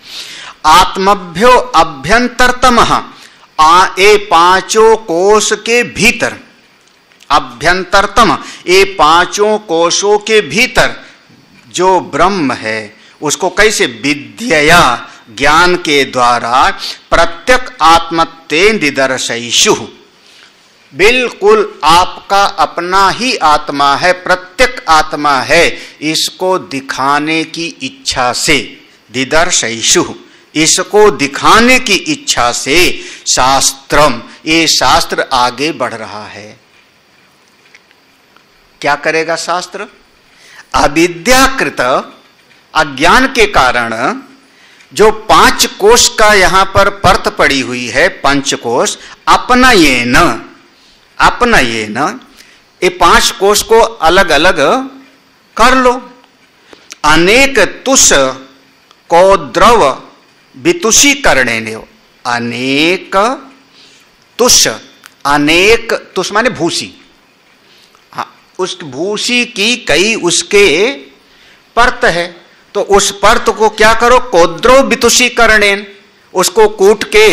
आत्मभ्यो अभ्यंतरतम, ये 5 कोश के भीतर, अभ्यंतरतम ये 5 कोशों के भीतर जो ब्रह्म है उसको कैसे? विद्यया ज्ञान के द्वारा प्रत्यक आत्मत्वेन दिदर्शयिषु, बिल्कुल आपका अपना ही आत्मा है, प्रत्यक आत्मा है, इसको दिखाने की इच्छा से, दिदर्शयिषु इसको दिखाने की इच्छा से शास्त्रम, ये शास्त्र आगे बढ़ रहा है। क्या करेगा शास्त्र? अविद्याकृत, अज्ञान के कारण जो 5 कोश का यहां पर परत पड़ी हुई है, पंचकोश, अपनयेन, अपनयेन ये 5 कोश को अलग अलग कर लो। अनेक तुष को द्रव वितुषी करने, अनेक तुष, अनेक तुष माने भूसी, उस भूसी की कई उसके परत है, तो उस परत को क्या करो? कोद्रो वितुषी करणेन, उसको कूट के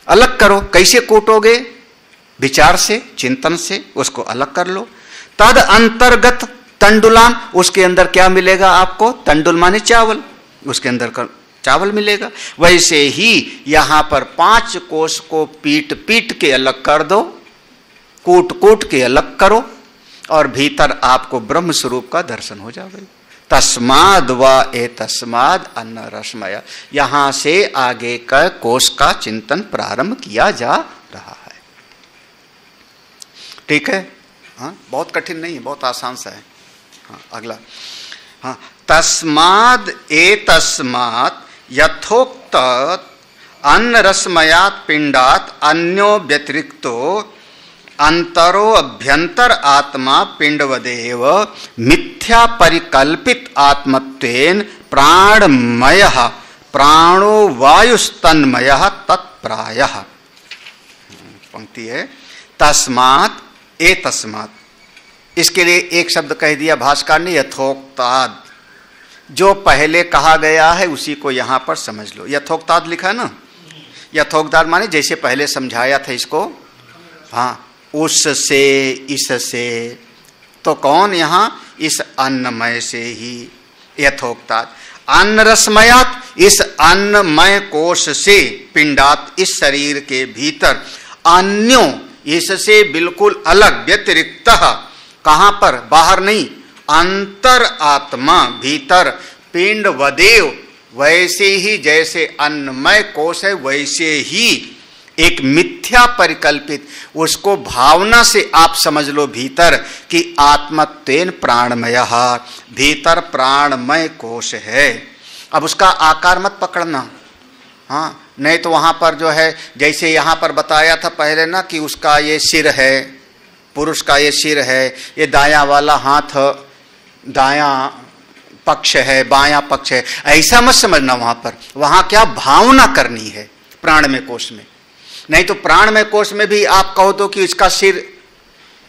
अलग करो। कैसे कूटोगे? विचार से, चिंतन से उसको अलग कर लो। तद अंतर्गत तंडुलान, उसके अंदर क्या मिलेगा आपको? तंडुल माने चावल, उसके अंदर चावल मिलेगा। वैसे ही यहां पर 5 कोश को पीट पीट के अलग कर दो, कूट कूट के अलग करो, और भीतर आपको ब्रह्म स्वरूप का दर्शन हो जाएगा। तस्माद व ए तस्माद अन्न रसमय, यहां से आगे का कोश का चिंतन प्रारंभ किया जा रहा है। ठीक है, हाँ, बहुत कठिन नहीं है, बहुत आसान सा है। हाँ, अगला, हाँ, तस्माद ए तस्मात् यथोक्त अन्न रसमयात पिंडात अन्यो व्यतिरिक्तो अंतरो अभ्यंतर आत्मा पिंडवदेव मिथ्या परिकल्पित आत्मत्वेन प्राणमयः प्राणो वायुस्तन्मयः तत्प्रायः। पंक्ति है तस्मात् ए तस्मात्, इसके लिए एक शब्द कह दिया भाष्यकार ने, यथोक्ताद, जो पहले कहा गया है उसी को यहां पर समझ लो। यथोक्ताद लिखा ना, यथोक्ताद माने जैसे पहले समझाया था इसको, हाँ, उससे, इससे, तो कौन? यहां इस अन्नमय से ही यथोक्ताद। अन्न रसमयात, इस अन्नमय कोश से, पिंडात इस शरीर के भीतर, अन्यो इससे बिल्कुल अलग, व्यतिरिक्त, कहां पर? बाहर नहीं, अंतर आत्मा भीतर, पिंड वदेव, वैसे ही जैसे अन्नमय कोश है वैसे ही एक मिथ्या परिकल्पित, उसको भावना से आप समझ लो भीतर कि आत्मत्वेन प्राणमयः, भीतर प्राणमय कोश है। अब उसका आकार मत पकड़ना, हाँ, नहीं तो वहां पर जो है जैसे यहां पर बताया था पहले ना कि उसका ये सिर है, पुरुष का ये सिर है, ये दायां वाला हाथ दायां पक्ष है, बायां पक्ष है, ऐसा मत समझना। वहां पर, वहां क्या भावना करनी है प्राणमय कोश में। नहीं तो प्राणमय कोश में भी आप कहो तो कि इसका सिर,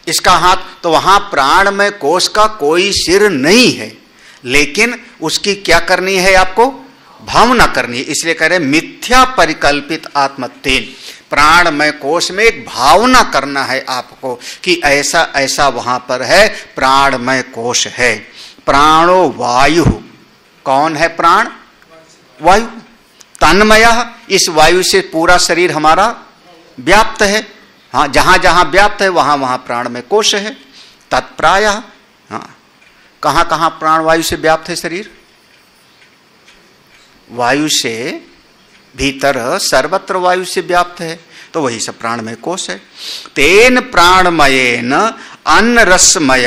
इसका हाथ, तो वहां प्राणमय कोश का कोई सिर नहीं है, लेकिन उसकी क्या करनी है? आपको भावना करनी है। इसलिए कह रहे मिथ्या परिकल्पित आत्मत्वेन, प्राणमय कोश में एक भावना करना है आपको कि ऐसा ऐसा वहां पर है, प्राणमय कोश है। प्राणो वायु, कौन है प्राण? वायु। तन्मयः, इस वायु से पूरा शरीर हमारा व्याप्त है, हाँ, जहां जहां व्याप्त है वहां वहां प्राणमय कोश है। तत्प्रायः, हाँ, कहां कहां प्राणवायु से व्याप्त है शरीर? वायु से भीतर सर्वत्र वायु से व्याप्त है, तो वही सब प्राणमय कोश है। तेन प्राणमयेन अन्न रसमय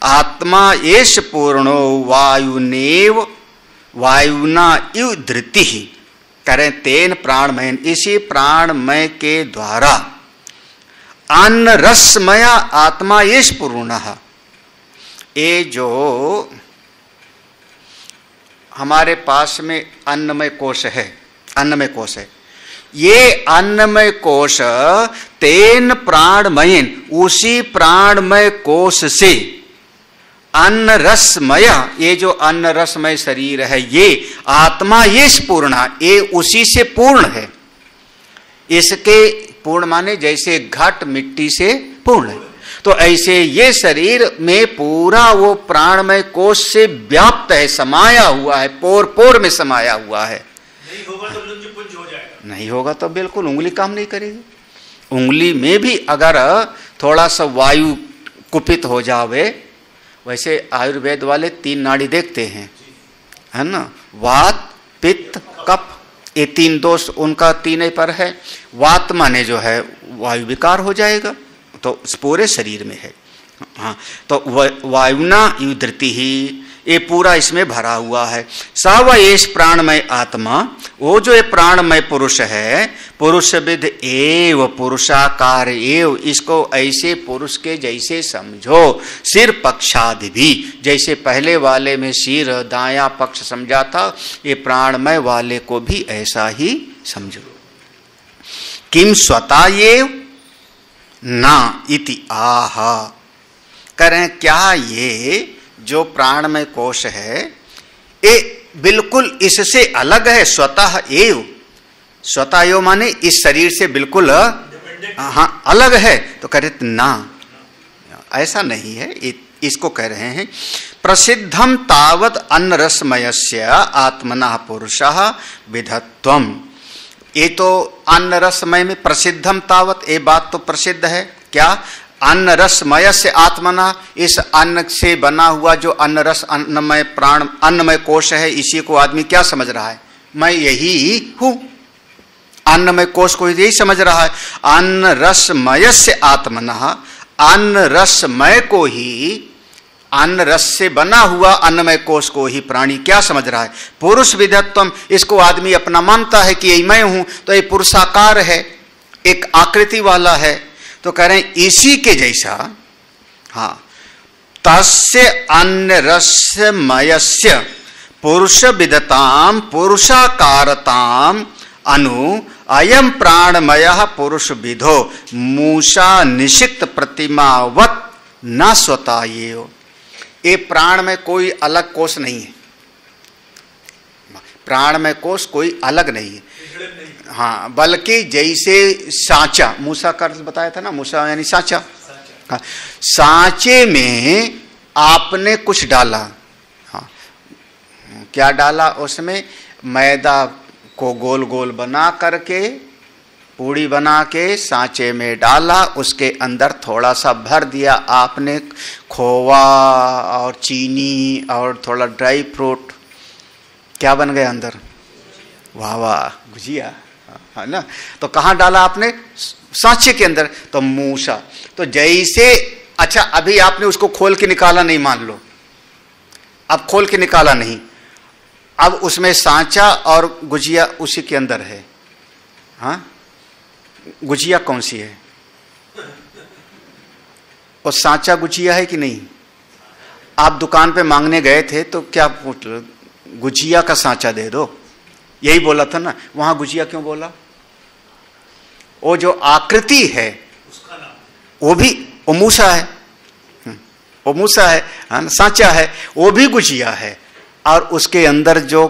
आत्मा एष पूर्णो वायुनेव वायुना इव धृति। करें तेन प्राणमय, इसी प्राणमय के द्वारा अन्न रसमय आत्मा एष पूर्णः। ये जो हमारे पास में अन्नमय कोश है, अन्नमय कोश है, ये अन्नमय कोश तेन प्राणमयन, उसी प्राणमय कोश से अन्न रसमय, ये जो अन्न रसमय शरीर है ये आत्मा ये पूर्ण, ये उसी से पूर्ण है। इसके पूर्ण माने जैसे घट मिट्टी से पूर्ण है, तो ऐसे ये शरीर में पूरा वो प्राणमय कोश से व्याप्त है, समाया हुआ है, पोर पोर में समाया हुआ है। नहीं होगा तो लुंज पुंज हो जाएगा, नहीं होगा तो बिल्कुल उंगली काम नहीं करेगी। उंगली में भी अगर थोड़ा सा वायु कुपित हो जावे, वैसे आयुर्वेद वाले 3 नाड़ी देखते हैं, है ना, वात पित्त कफ, ये 3 दोष उनका 3 पर है। वात माने जो है वायु विकार हो जाएगा, तो पूरे शरीर में है। हाँ, तो वायुना युद्धति ही, ये पूरा इसमें भरा हुआ है। सवयेश प्राणमय आत्मा, वो जो ये प्राणमय पुरुष है, पुरुष विद एव पुरुषाकार एव, इसको ऐसे पुरुष के जैसे समझो। सिर पक्षादि भी, जैसे पहले वाले में सिर दाया पक्ष समझा था, ये प्राणमय वाले को भी ऐसा ही समझो। किम स्वता एव ना इति आह। करें क्या ये जो प्राणमय कोश है ये बिल्कुल इससे अलग है? स्वतः एव, स्वतः एव माने इस शरीर से बिल्कुल हाँ अलग है, तो कह रहे ना, ऐसा नहीं है। इसको कह रहे हैं प्रसिद्धम तावत अन्न रसमयस्य आत्मना पुरुषः विधत्वम। ये तो अन्न रसमय में प्रसिद्धम तावत, ये बात तो प्रसिद्ध है। क्या? अन्न रसमय से आत्मना, इस अन्न से बना हुआ जो अन्न रस अन्नमय प्राण अन्नमय कोश है, इसी को आदमी क्या समझ रहा है? मैं यही हूं। अन्नमय कोश को यही समझ रहा है। अन्न रसमय से आत्मना, अन्न रसमय को ही, अन्न रस से बना हुआ अन्नमय कोश को ही प्राणी क्या समझ रहा है? पुरुष विधत्वम। इसको आदमी अपना मानता है कि यही मैं हूं, तो ये पुरुषाकार है, एक आकृति वाला है। तो कह रहे हैं इसी के जैसा, हाँ, तस्य अन्न रसमयस्य पुरुष विदताम पुरुषाकारताम अनु अयम प्राणमय पुरुष विधो मूषा निषिक्त प्रतिमावत न स्वता। ये प्राण में कोई अलग कोश नहीं है, प्राण में कोश कोई अलग नहीं है, हाँ, बल्कि जैसे सांचा, मूसा का बताया था ना, मूसा यानी सांचा, हाँ, सांचे में आपने कुछ डाला, हाँ, क्या डाला? उसमें मैदा को गोल गोल बना करके, पूड़ी बना के सांचे में डाला, उसके अंदर थोड़ा सा भर दिया आपने खोवा और चीनी और थोड़ा ड्राई फ्रूट, क्या बन गया अंदर? वाह वाह, गुजिया, है ना। तो कहाँ डाला आपने? सांचे के अंदर, तो मूसा। तो जैसे, अच्छा अभी आपने उसको खोल के निकाला नहीं, मान लो अब खोल के निकाला नहीं, अब उसमें सांचा और गुजिया उसी के अंदर है। हाँ, गुजिया कौन सी है? और सांचा गुजिया है कि नहीं? आप दुकान पे मांगने गए थे तो क्या गुजिया का सांचा दे दो, यही बोला था ना। वहां गुजिया क्यों बोला? वो जो आकृति है वो भी मूसा है, वो मूसा है, सांचा है, वो भी गुजिया है, और उसके अंदर जो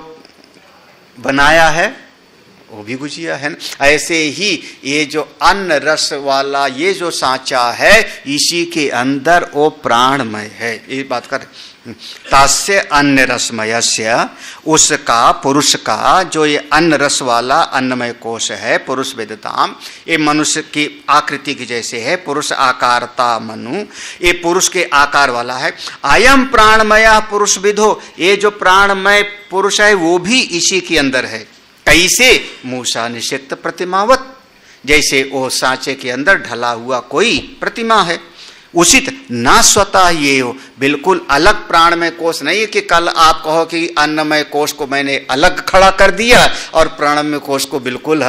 बनाया है वो भी गुजिया है ना। ऐसे ही ये जो अन्न रस वाला ये जो सांचा है, इसी के अंदर वो प्राणमय है, ये बात कर। तास्य अन्य रसमयस्य, उसका पुरुष का जो ये अन्न रस वाला अन्नमय कोश है, पुरुष वेदताम, ये मनुष्य की आकृति की जैसे है, पुरुष आकारता मनु, ये पुरुष के आकार वाला है। अयम प्राणमय पुरुष विदो, ये जो प्राणमय पुरुष है वो भी इसी के अंदर है। कैसे? मूसा निषिक्त प्रतिमावत, जैसे वो सांचे के अंदर ढला हुआ कोई प्रतिमा है। उचित ना स्वतः ये हो, बिल्कुल अलग प्राणमय कोश नहीं है कि कल आप कहो कि अन्नमय कोश को मैंने अलग खड़ा कर दिया और प्राणमय कोश को बिल्कुल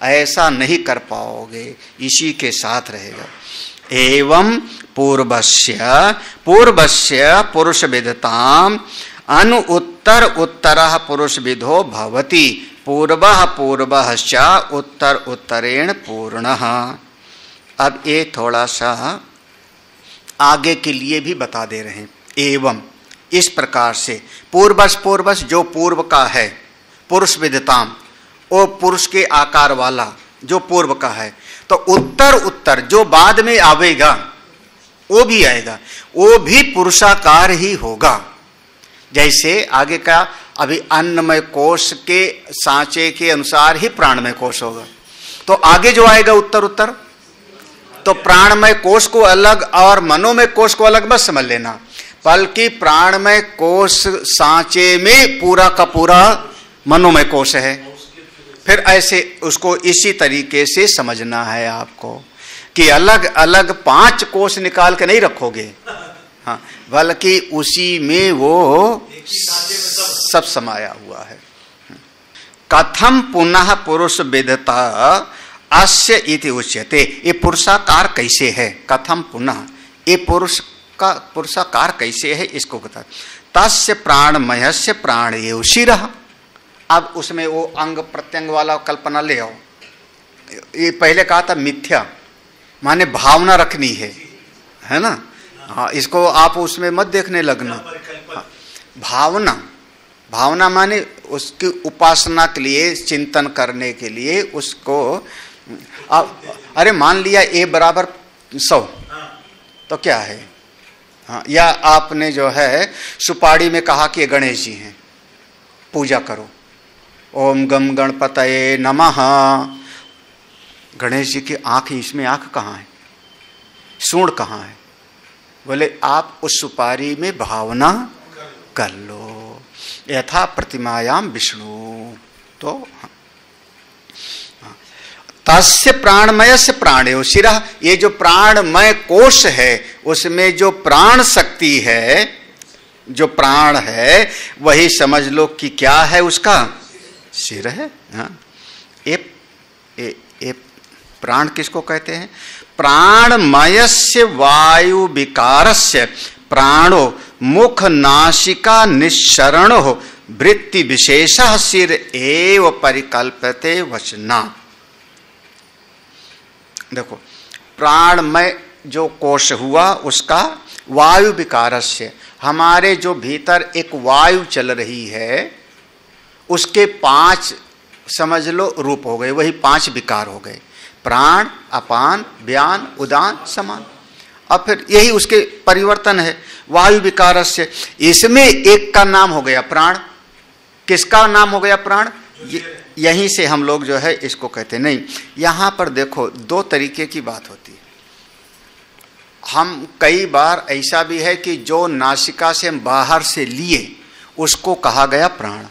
ऐसा नहीं कर पाओगे, इसी के साथ रहेगा। एवं पूर्वस्य पुरुष विदताम अनु उत्तर उत्तरः पुरुष विदो भवति, पूर्वः पूर्वश्च उत्तर उत्तरेण पूर्णः। अब ये थोड़ा सा आगे के लिए भी बता दे रहे हैं। एवं इस प्रकार से पूर्वश जो पूर्व का है, पुरुष विदताम, वो पुरुष के आकार वाला जो पूर्व का है, तो उत्तर जो बाद में आवेगा वो भी आएगा, वो भी पुरुषाकार ही होगा। जैसे आगे का अभी अन्नमय कोश के सांचे के अनुसार ही प्राणमय कोश होगा, तो आगे जो आएगा उत्तर तो प्राणमय कोश को अलग और मनोमय कोश को अलग मत समझ लेना, बल्कि प्राणमय कोश सांचे में पूरा का पूरा मनोमय कोश है। फिर ऐसे उसको इसी तरीके से समझना है आपको कि अलग अलग 5 कोश निकाल के नहीं रखोगे, हाँ, बल्कि उसी में वो सब समाया हुआ है। कथम पुनः पुरुष विदता अस्य इति उच्यते, ये पुरुषाकार कैसे है? कथम पुनः, ये पुरुषाकार कैसे है इसको बता। तस्य प्राणमयस्य प्राणेय शिरः, अब उसमें वो अंग प्रत्यंग वाला कल्पना ले आओ। ये पहले कहा था मिथ्या, माने भावना रखनी है ना, हाँ, इसको आप उसमें मत देखने लगना। भावना माने उसकी उपासना के लिए, चिंतन करने के लिए उसको अरे मान लिया A बराबर 100, तो क्या है, हाँ, या आपने जो है सुपारी में कहा कि गणेश जी हैं, पूजा करो, ओम गम गणपतये नमः। गणेश जी की आंख, इसमें आंख कहाँ है, सूंड कहाँ है? बोले आप उस सुपारी में भावना कर लो, यथा प्रतिमायाम विष्णु। तो तस्य प्राणमय से प्राणेय शिरः, ये जो प्राणमय कोश है उसमें जो प्राण शक्ति है, जो प्राण है, वही समझ लो कि क्या है, उसका सिर है। हाँ, ये प्राण किसको कहते हैं? प्राणमयस्य वायु विकारस्य प्राणो मुख नासिका निस्सरणो वृत्ति विशेषः सिर एव परिकल्पते वचना। देखो, प्राणमय जो कोश हुआ उसका वायु विकारस्य, हमारे जो भीतर एक वायु चल रही है उसके 5 समझ लो रूप हो गए, वही 5 विकार हो गए, प्राण, अपान, व्यान, उदान, समान। अब फिर यही उसके परिवर्तन है, वायु विकारस्य। इसमें एक का नाम हो गया प्राण। किसका नाम हो गया प्राण? यहीं से हम लोग जो है इसको कहते नहीं। यहां पर देखो 2 तरीके की बात होती है। हम कई बार ऐसा भी है कि जो नासिका से हम बाहर से लिए उसको कहा गया प्राण,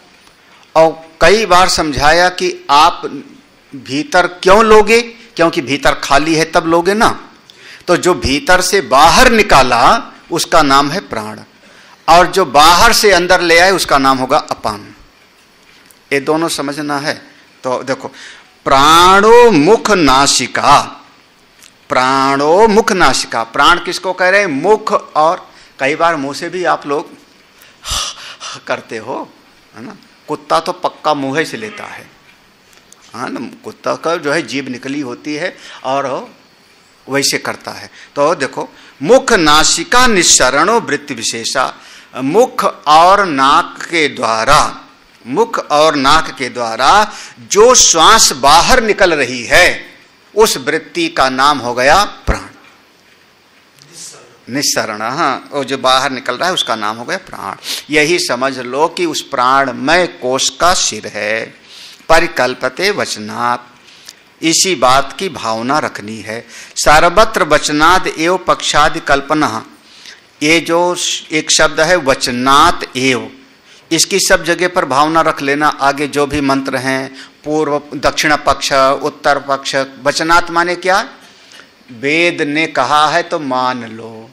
और कई बार समझाया कि आप भीतर क्यों लोगे, क्योंकि भीतर खाली है तब लोगे ना, तो जो भीतर से बाहर निकाला उसका नाम है प्राण, और जो बाहर से अंदर ले आए उसका नाम होगा अपान। ये दोनों समझना है। तो देखो, प्राणो मुख नासिका, प्राणो मुख नासिका, प्राण किसको कह रहे हैं? मुख। और कई बार मुंह से भी आप लोग करते हो, है ना। कुत्ता तो पक्का मुंह से लेता है, हाँ ना, कुत्ता का जो है जीभ निकली होती है और वैसे करता है। तो देखो, मुख नासिका निस्सरणो वृत्ति विशेषा, मुख और नाक के द्वारा, मुख और नाक के द्वारा जो श्वास बाहर निकल रही है उस वृत्ति का नाम हो गया प्राण, निस्सरण, हाँ, वो जो बाहर निकल रहा है उसका नाम हो गया प्राण। यही समझ लो कि उस प्राणमय कोश का सिर है। परिकल्पते वचनात्, इसी बात की भावना रखनी है। सर्वत्र वचनाद एव पक्षादि कल्पना, ये जो एक शब्द है वचनात् एव, इसकी सब जगह पर भावना रख लेना। आगे जो भी मंत्र हैं, पूर्व दक्षिण पक्ष उत्तर पक्ष, वचनात् माने क्या? वेद ने कहा है तो मान लो,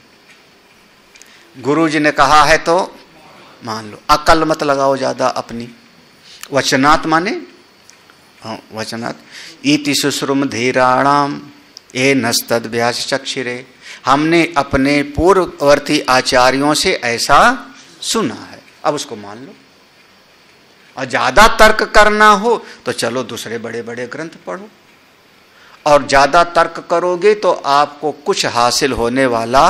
गुरु जी ने कहा है तो मान लो, अकल मत लगाओ ज्यादा अपनी। वचनात् माने, हाँ, वचनात् इति शुश्रुम धीराणाम ए नस्तद व्यास चक्षिरे, हमने अपने पूर्ववर्ती आचार्यों से ऐसा सुना है, अब उसको मान लो। और ज्यादा तर्क करना हो तो चलो दूसरे बड़े बड़े ग्रंथ पढ़ो, और ज्यादा तर्क करोगे तो आपको कुछ हासिल होने वाला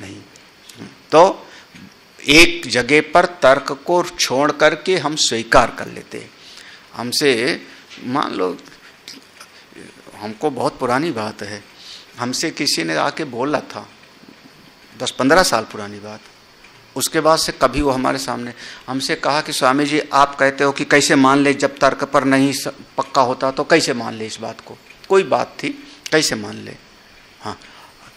नहीं। तो एक जगह पर तर्क को छोड़ करके हम स्वीकार कर लेते हैं। हमसे मान लो, हमको बहुत पुरानी बात है, हमसे किसी ने आके बोला था, 10-15 साल पुरानी बात, उसके बाद से कभी वो हमारे सामने हमसे कहा कि स्वामी जी आप कहते हो कि कैसे मान ले, जब तर्क पर नहीं पक्का होता तो कैसे मान ले इस बात को, कोई बात थी कैसे मान ले, हाँ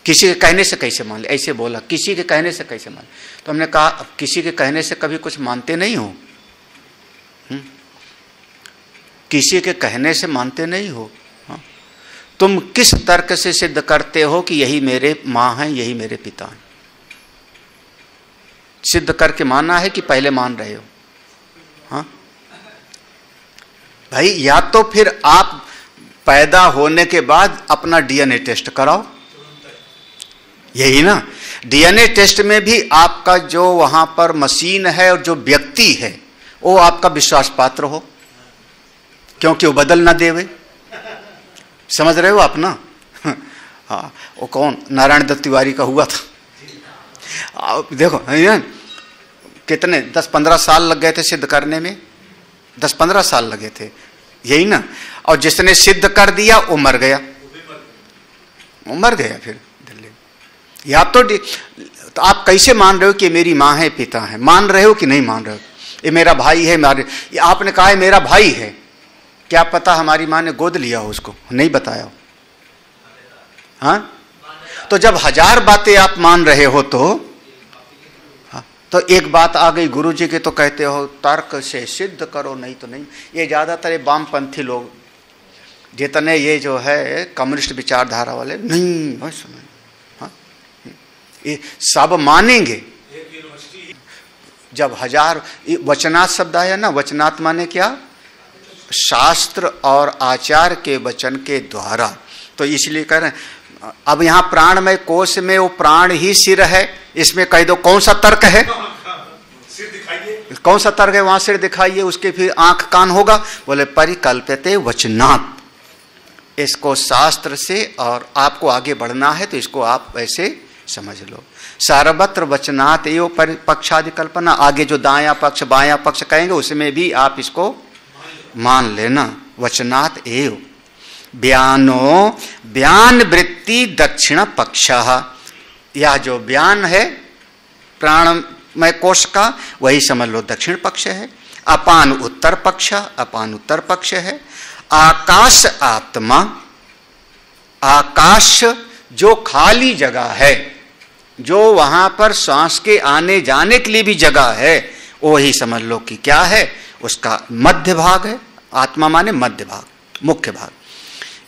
किसी के कहने से कैसे मान ले, ऐसे बोला, किसी के कहने से कैसे मान ले। तो हमने कहा किसी के कहने से कभी कुछ मानते नहीं हो, किसी के कहने से मानते नहीं हो, हाँ? तुम किस तर्क से सिद्ध करते हो कि यही मेरे माँ हैं, यही मेरे पिता हैं? सिद्ध करके मानना है कि पहले मान रहे हो? हाँ भाई, या तो फिर आप पैदा होने के बाद अपना डीएनए टेस्ट कराओ, यही ना। डीएनए टेस्ट में भी आपका जो वहां पर मशीन है और जो व्यक्ति है वो आपका विश्वास पात्र हो, क्योंकि वो बदल ना देवे। समझ रहे हो आप ना? हाँ, वो कौन नारायण दत्त तिवारी का हुआ था, देखो कितने 10-15 साल लग गए थे सिद्ध करने में, 10-15 साल लगे थे, यही ना। और जिसने सिद्ध कर दिया वो मर गया, वो मर गया फिर दिल्ली। या तो आप कैसे मान रहे हो कि मेरी माँ है पिता है, मान रहे हो कि नहीं मान रहे हो? ये मेरा भाई है, आपने कहा है मेरा भाई है, क्या पता हमारी माँ ने गोद लिया हो उसको, नहीं बताया हो, हाँ? तो जब 1000 बातें आप मान रहे हो तो एक बात आ गई गुरु जी के, तो कहते हो तर्क से सिद्ध करो, नहीं तो नहीं। ये ज्यादातर वामपंथी लोग, जितने ये जो है कम्युनिस्ट विचारधारा वाले, नहीं हाँ, ये सब मानेंगे। जब 1000 वचनात् शब्द आया ना, वचनात् माने क्या? शास्त्र और आचार के वचन के द्वारा। तो इसलिए कह रहे हैं, अब यहाँ प्राणमय कोश में वो प्राण ही सिर है, इसमें कह दो कौन सा तर्क है, सिर दिखाइए, कौन सा तर्क है, वहां सिर दिखाइए, उसके फिर आंख कान होगा। बोले परिकल्पते वचनात्, इसको शास्त्र से, और आपको आगे बढ़ना है तो इसको आप ऐसे समझ लो। सर्वत्र वचनात् एव पक्षादि कल्पना, आगे जो दाया पक्ष बाया पक्ष कहेंगे उसमें भी आप इसको मान लेना। वचनात् एव ब्यानो ब्यान वृत्ति दक्षिण पक्ष, यह जो ब्यान है प्राणमय कोश का, वही समझ लो दक्षिण पक्ष है। अपान उत्तर पक्ष, अपान उत्तर पक्ष है। आकाश आत्मा, आकाश जो खाली जगह है, जो वहां पर सांस के आने जाने के लिए भी जगह है, वो ही समझ लो कि क्या है, उसका मध्य भाग है। आत्मा माने मध्य भाग, मुख्य भाग।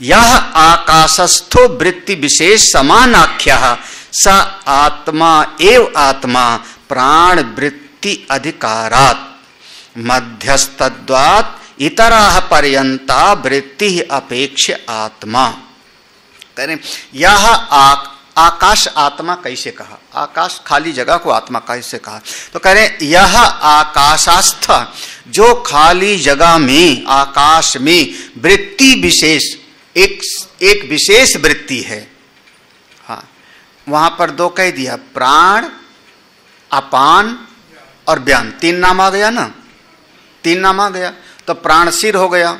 यह आकाशस्थो वृत्ति विशेष समानाख्या स आत्मा एव आत्मा प्राण वृत्ति अधिकारात् मध्यस्तद्वात् इतराः पर्यंता वृत्ति अपेक्ष आत्मा। करें यह आकाश आत्मा कैसे कहा, आकाश खाली जगह को आत्मा कैसे कहा? तो कह रहे यह आकाशास्थ, जो खाली जगह में आकाश में वृत्ति विशेष, एक विशेष वृत्ति है। हाँ, वहां पर 2 कह दिया, प्राण अपान और व्यान, 3 नाम आ गया ना, 3 नाम आ गया। तो प्राण सिर हो गया,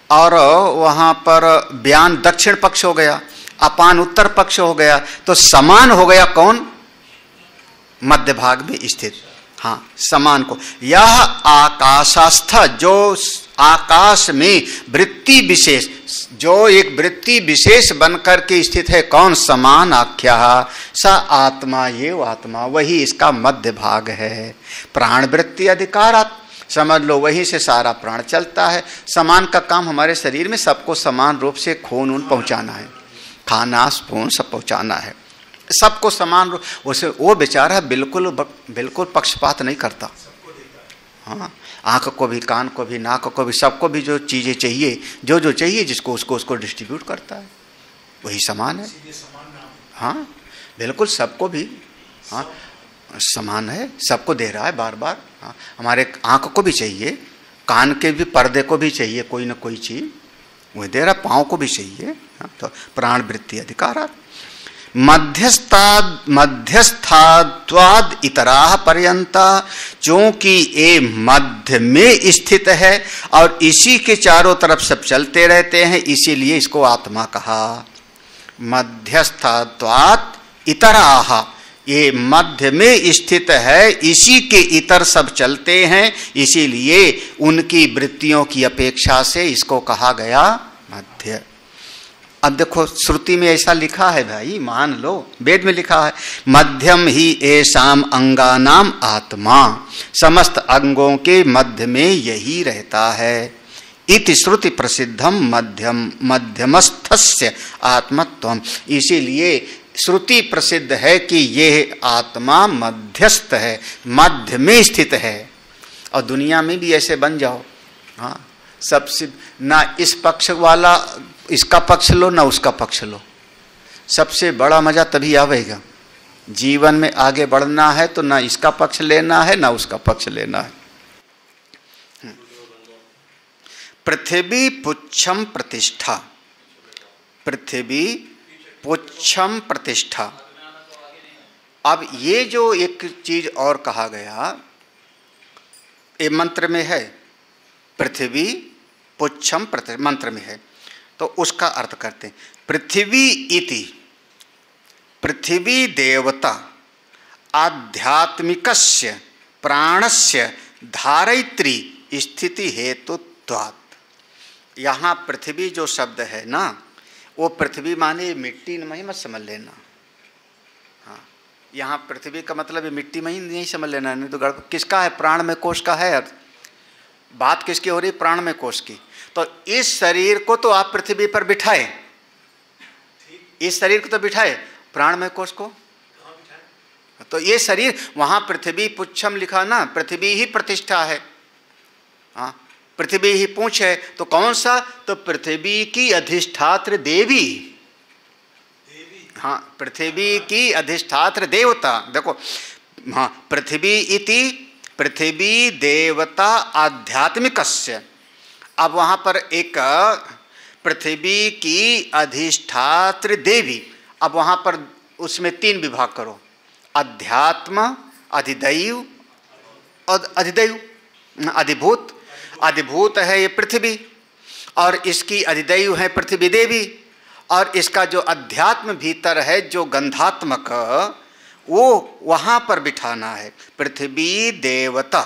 और वहां पर व्यान दक्षिण पक्ष हो गया, अपान उत्तर पक्ष हो गया। तो समान हो गया कौन? मध्य भाग में स्थित। हाँ, समान को। यह आकाशस्थ, जो आकाश में वृत्ति विशेष, जो एक वृत्ति विशेष बनकर के स्थित है, कौन? समान आख्या स आत्मा, ये आत्मा वही इसका मध्य भाग है। प्राण वृत्ति अधिकारात्, समझ लो वहीं से सारा प्राण चलता है। समान का काम हमारे शरीर में सबको समान रूप से खून ऊन पहुंचाना है, खाना स्पून सब पहुंचाना है, सबको समान रूप। उसे वो बेचारा बिल्कुल बिल्कुल पक्षपात नहीं करता। हाँ, आँख को भी, कान को भी, नाक को भी, सबको भी जो चीज़ें चाहिए, जो जो चाहिए जिसको उसको डिस्ट्रीब्यूट करता है, वही समान है। हाँ बिल्कुल, सबको भी हाँ समान है, सबको दे रहा है बार बार। हाँ, हमारे आँख को भी चाहिए, कान के भी पर्दे को भी चाहिए कोई ना कोई चीज़, वही दे रहा, पाँव को भी चाहिए। हाँ, तो प्राण वृत्ति अधिकारात् मध्यस्थाद्वाद इतराह पर्यंता, चूंकि ये मध्य में स्थित है और इसी के चारों तरफ सब चलते रहते हैं, इसीलिए इसको आत्मा कहा। मध्यस्थाद्वाद इतराह, ये मध्य में स्थित है, इसी के इतर सब चलते हैं, इसीलिए उनकी वृत्तियों की अपेक्षा से इसको कहा गया मध्य। अब देखो श्रुति में ऐसा लिखा है भाई, मान लो वेद में लिखा है, मध्यम ही एषाम अंगानाम आत्मा, समस्त अंगों के मध्य में यही रहता है। इति श्रुति प्रसिद्धम मध्यम मध्यमस्थस्य आत्मत्वम, इसीलिए श्रुति प्रसिद्ध है कि यह आत्मा मध्यस्थ है, मध्य में स्थित है। और दुनिया में भी ऐसे बन जाओ, हाँ, सबसे ना इस पक्ष वाला इसका पक्ष लो ना उसका पक्ष लो, सबसे बड़ा मजा तभी आवेगा। जीवन में आगे बढ़ना है तो ना इसका पक्ष लेना है ना उसका पक्ष लेना है। पृथ्वी पुच्छम प्रतिष्ठा, पृथ्वी पुच्छम प्रतिष्ठा। अब ये जो एक चीज और कहा गया, ये मंत्र में है, पृथ्वी पुच्छम मंत्र में है, तो उसका अर्थ करते हैं। पृथ्वी इति, पृथ्वी देवता आध्यात्मिकस्य प्राणस्य धारयित्री स्थिति हेतुत्वात्। यहाँ पृथ्वी जो शब्द है ना, वो पृथ्वी माने मिट्टी में ही मत समझ लेना। हाँ, यहाँ पृथ्वी का मतलब मिट्टी में ही नहीं समझ लेना, नहीं तो गड़बड़। किसका है? प्राण में कोश का है अर्थ। बात किसकी हो रही? प्राण में कोश की। तो इस शरीर को तो आप पृथ्वी पर बिठाए, इस शरीर को तो बिठाए, प्राण में कोश को तो ये शरीर, वहां पृथ्वी पुच्छम लिखा ना, पृथ्वी ही प्रतिष्ठा है। हाँ, पृथ्वी ही पूछ है, तो कौन सा? तो पृथ्वी की अधिष्ठात्र देवी। हाँ, पृथ्वी की अधिष्ठात्र देवता। देखो, हाँ, पृथ्वी इति पृथ्वी देवता आध्यात्मिकस्य। अब वहाँ पर एक पृथ्वी की अधिष्ठात्र देवी, अब वहाँ पर उसमें तीन विभाग करो, अध्यात्म, अधिदैव और अधिदैव। अधिभूत, अधिभूत है ये पृथ्वी, और इसकी अधिदैव है पृथ्वी देवी, और इसका जो अध्यात्म भीतर है जो गंधात्मक, वो वहाँ पर बिठाना है। पृथ्वी देवता,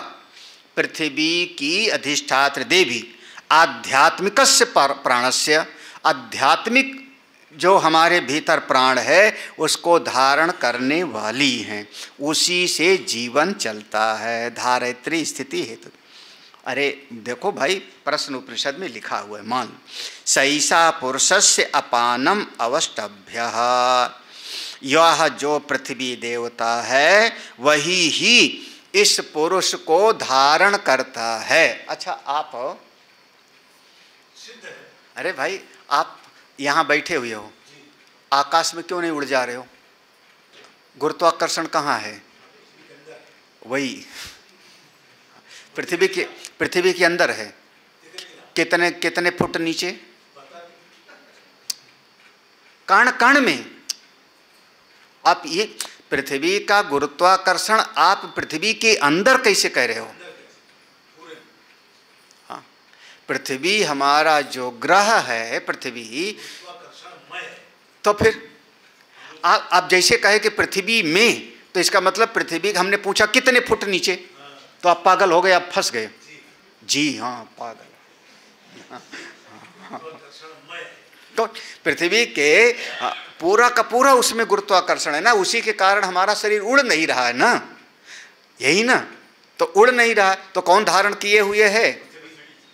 पृथ्वी की अधिष्ठात्र देवी, आध्यात्मिकस्य प्राणस्य, आध्यात्मिक जो हमारे भीतर प्राण है उसको धारण करने वाली हैं, उसी से जीवन चलता है। धारयित्री स्थिति हेतु। अरे देखो भाई, प्रश्न उपनिषद में लिखा हुआ है, मान सैषा पुरुषस्य अपानम अवष्टभ्य, यह जो पृथ्वी देवता है वही ही इस पुरुष को धारण करता है। अच्छा, आप अरे भाई, आप यहाँ बैठे हुए हो, आकाश में क्यों नहीं उड़ जा रहे हो? गुरुत्वाकर्षण कहाँ है? वही पृथ्वी के अंदर है। कितने कितने फुट नीचे? कण कण में। आप ये पृथ्वी का गुरुत्वाकर्षण आप पृथ्वी के अंदर कैसे कह रहे हो? हाँ, पृथ्वी हमारा जो ग्रह है पृथ्वी, तो फिर आप जैसे कहे कि पृथ्वी में, तो इसका मतलब पृथ्वी, हमने पूछा कितने फुट नीचे, तो आप पागल हो गए, आप फंस गए। जी हाँ, पागल। तो पृथ्वी के पूरा का पूरा उसमें गुरुत्वाकर्षण है ना, उसी के कारण हमारा शरीर उड़ नहीं रहा है ना, यही ना। तो उड़ नहीं रहा, तो कौन धारण किए हुए है?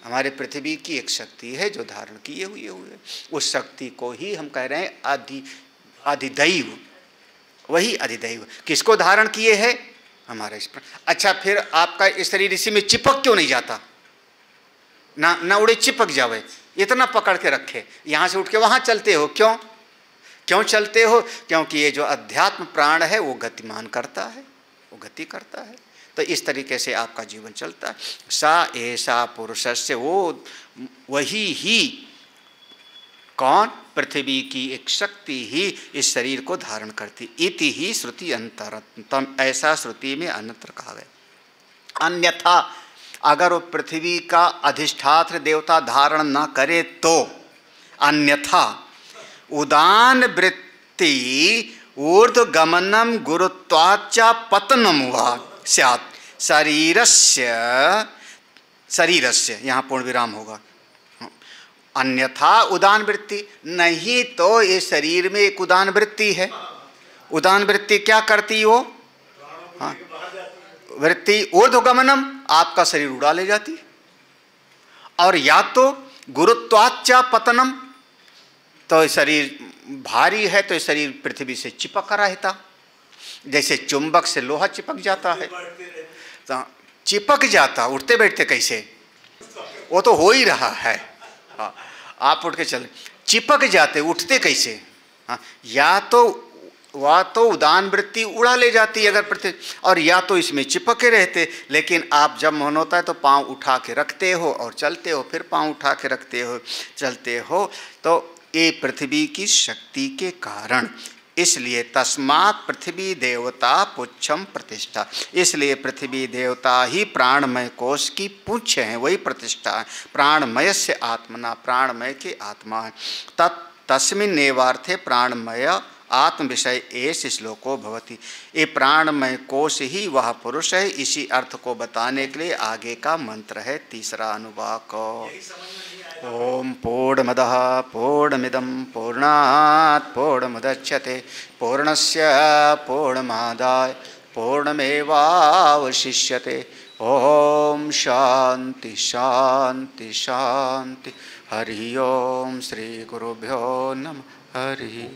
हमारे पृथ्वी की एक शक्ति है जो धारण किए हुए हुए, उस शक्ति को ही हम कह रहे हैं अधिदैव, वही अधिदैव। किसको धारण किए है? हमारे इस। अच्छा, फिर आपका इस शरीर इसी में चिपक क्यों नहीं जाता? ना उड़े, चिपक जावे, इतना पकड़ के रखे, यहाँ से उठ के वहाँ चलते हो, क्यों चलते हो? क्योंकि ये जो अध्यात्म प्राण है वो गतिमान करता है, वो गति करता है। तो इस तरीके से आपका जीवन चलता है। सा ऐसा पुरुषस्य, वो वही ही, कौन? पृथ्वी की एक शक्ति ही इस शरीर को धारण करती। इति ही श्रुति अंतरतम, ऐसा श्रुति में अन्यत्र कहा गया। अन्यथा अगर वो पृथ्वी का अधिष्ठात्र देवता धारण न करे तो, अन्यथा उदान वृत्ति ऊर्ध्वगमनम गुरुत्वाच्च पतनम वा स्यात् शरीरस्य, यहाँ पूर्ण विराम होगा। अन्यथा उदान वृत्ति, नहीं तो ये शरीर में एक उदान वृत्ति है। उदान वृत्ति क्या करती हो? हाँ, वृत्ति ऊर्ध्वगमनम, आपका शरीर उड़ा ले जाती, और या तो गुरुत्वाच्च पतनम, तो शरीर भारी है तो शरीर पृथ्वी से चिपक रहता, जैसे चुंबक से लोहा चिपक जाता है, तो चिपक जाता, उठते बैठते कैसे, वो तो हो ही रहा है। हाँ, आप उठ के चले, चिपक जाते, उठते कैसे? हाँ, या तो वह तो उदान वृत्ति उड़ा ले जाती अगर पृथ्वी, और या तो इसमें चिपके रहते। लेकिन आप जब मन होता है तो पाँव उठा के रखते हो और चलते हो, फिर पाँव उठा के रखते हो, चलते हो। तो ये पृथ्वी की शक्ति के कारण, इसलिए तस्मात् पृथ्वी देवता पुच्छम प्रतिष्ठा, इसलिए पृथ्वी देवता ही प्राणमय कोश की पुच्छ है, वही प्रतिष्ठा है। प्राणमय से आत्मना, प्राणमय के आत्मा है। तस्मिन्नेवार्थे प्राणमय आत्म विषय एस श्लोको भवति, ये प्राणमय कोश ही वह पुरुष है। इसी अर्थ को बताने के लिए आगे का मंत्र है, तीसरा अनुवाक। ओम पूर्णमदः पूर्णमिदं पूर्णात् पूर्णमुदच्यते पूर्णस्य पूर्णमादाय पूर्णमेवावशिष्यते। ओम शांति शांति शांति। हरि ओम। श्री गुरुभ्यो नमः। हरि।